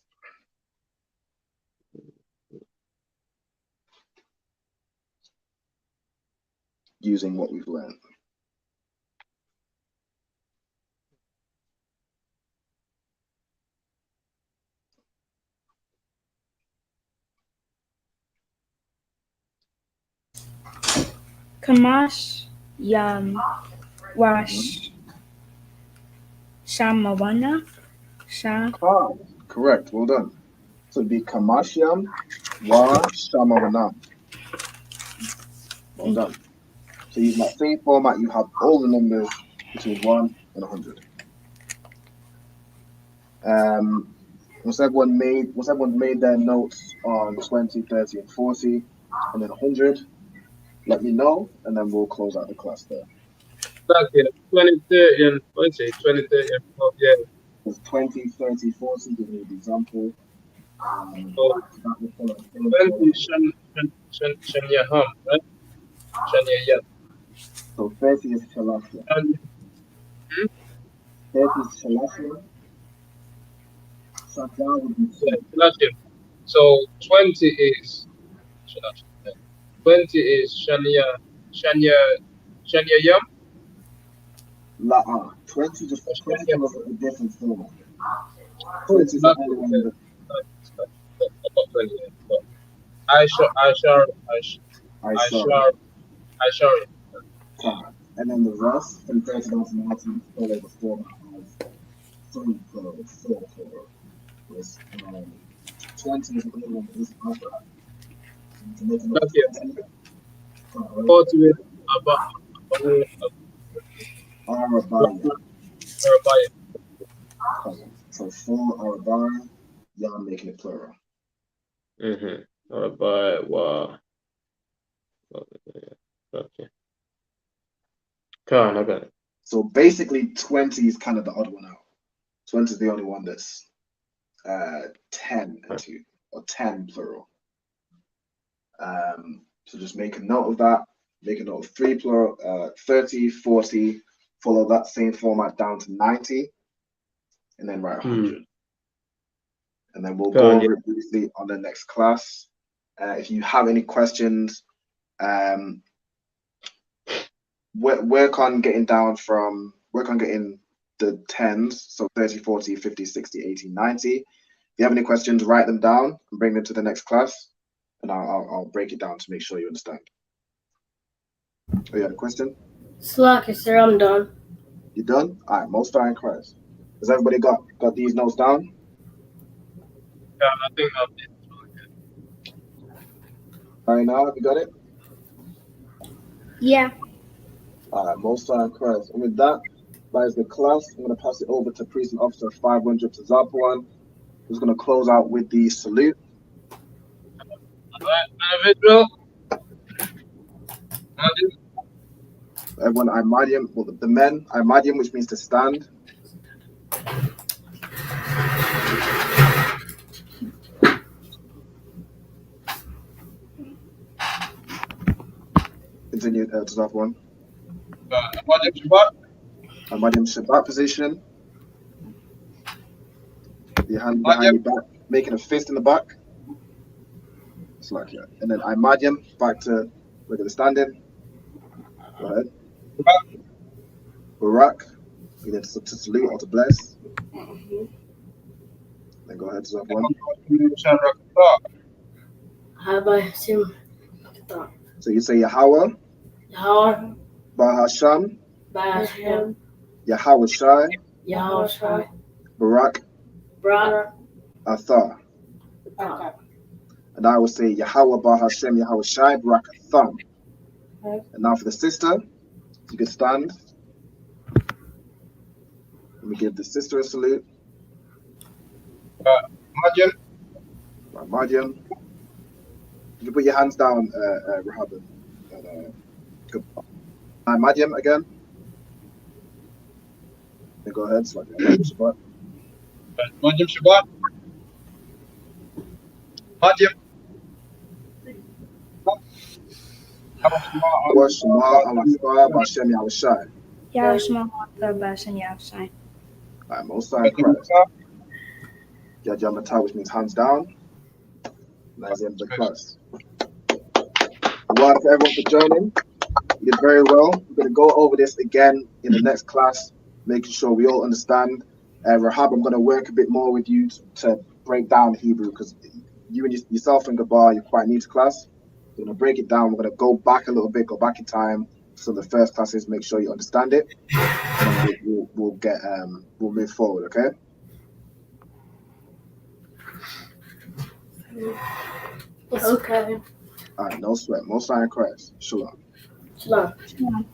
Using what we've learned. Kamash Yam Wash Shamawana Sha. Correct. Well done. So it'd be Kamashyam Wa Shamawanam. Well done. So using that same format, you have all the numbers between 1 and 100. Once everyone made their notes on 20, 30, and 40, and then 100, let me know, and then we'll close out the class there. Okay, 20, 30, and what's it? 20, 30, and 40, yeah. It's 20, 30, 40, give me an example. So, 20 Shanya Ham, right? Shanya Yam. So 30 is Shalashia. 30 is Shalashia. Shadda would be Shalashia. So 20 is 20 is Shanya Yam. 20 just 20 comes with a different format. 20 is the only one that I shall. And then the rest from 30 down to 90 follow the format of 3 plural, 4 plural. 20 is the only one that isn't like that. To make another 40 with Arabaya. So 4 Arabaya, y'all making it plural. Arabaya, wow. Okay. I got it. So basically 20 is kind of the odd one out. 20 is the only one that's 10 and 2, or 10 plural. So just make a note of that. Make a note of 3 plural, 30, 40, follow that same format down to 90, and then write 100. And then we'll go over it briefly on the next class. If you have any questions, work on getting the 10s, so 30, 40, 50, 60, 80, 90. If you have any questions, write them down and bring them to the next class, and I'll break it down to make sure you understand. Oh, you had a question? Slack, sir, I'm done. You done? All right, most high in Christ. Has everybody got these notes down? Yeah, I think I'll be. All right, now have you got it? Yeah. All right, most high in Christ. And with that is the class. I'm going to pass it over to Priest and Officer 500 to Zapuan, who's going to close out with the salute. All right, individual. Everyone, Imadium, well, the men, Imadium, which means to stand. Continue to Zapuan. Imadium Shabbat. Imadium Shabbat position. Your hand behind your back, making a fist in the back. It's like that. And then Imadium, back to regular standing. Go ahead. Barak, either to salute or to bless. Then go ahead to Zapuan. So you say Yahweh, Bahasham, Yahweh Shai, Barak, Athar. And I will say Yahweh Bahashem, Yahweh Shai, Barak Athar. And now for the sister, you can stand. Let me give the sister a salute. Madian. Madian. You can put your hands down, Rahaban. Madian again. Go ahead, Swati. Shabbat. Majim Shabbat. Majim. Wa Shema Alakar Bashem Yahushai. Yahshua Bashan Yahshai. Alright, most high in Christ. Yajamata, which means hands down. That's the end of the class. Well, for everyone for joining. You did very well. We're going to go over this again in the next class, making sure we all understand. Rahab, I'm going to work a bit more with you to break down Hebrew, because you and yourself and Gabar, you're quite new to class. We're going to break it down. We're going to go back a little bit, go back in time. So the first classes, make sure you understand it. And we'll move forward, okay? Okay. All right, no sweat. Most high in Christ. Shalom. Shalom. Shalom.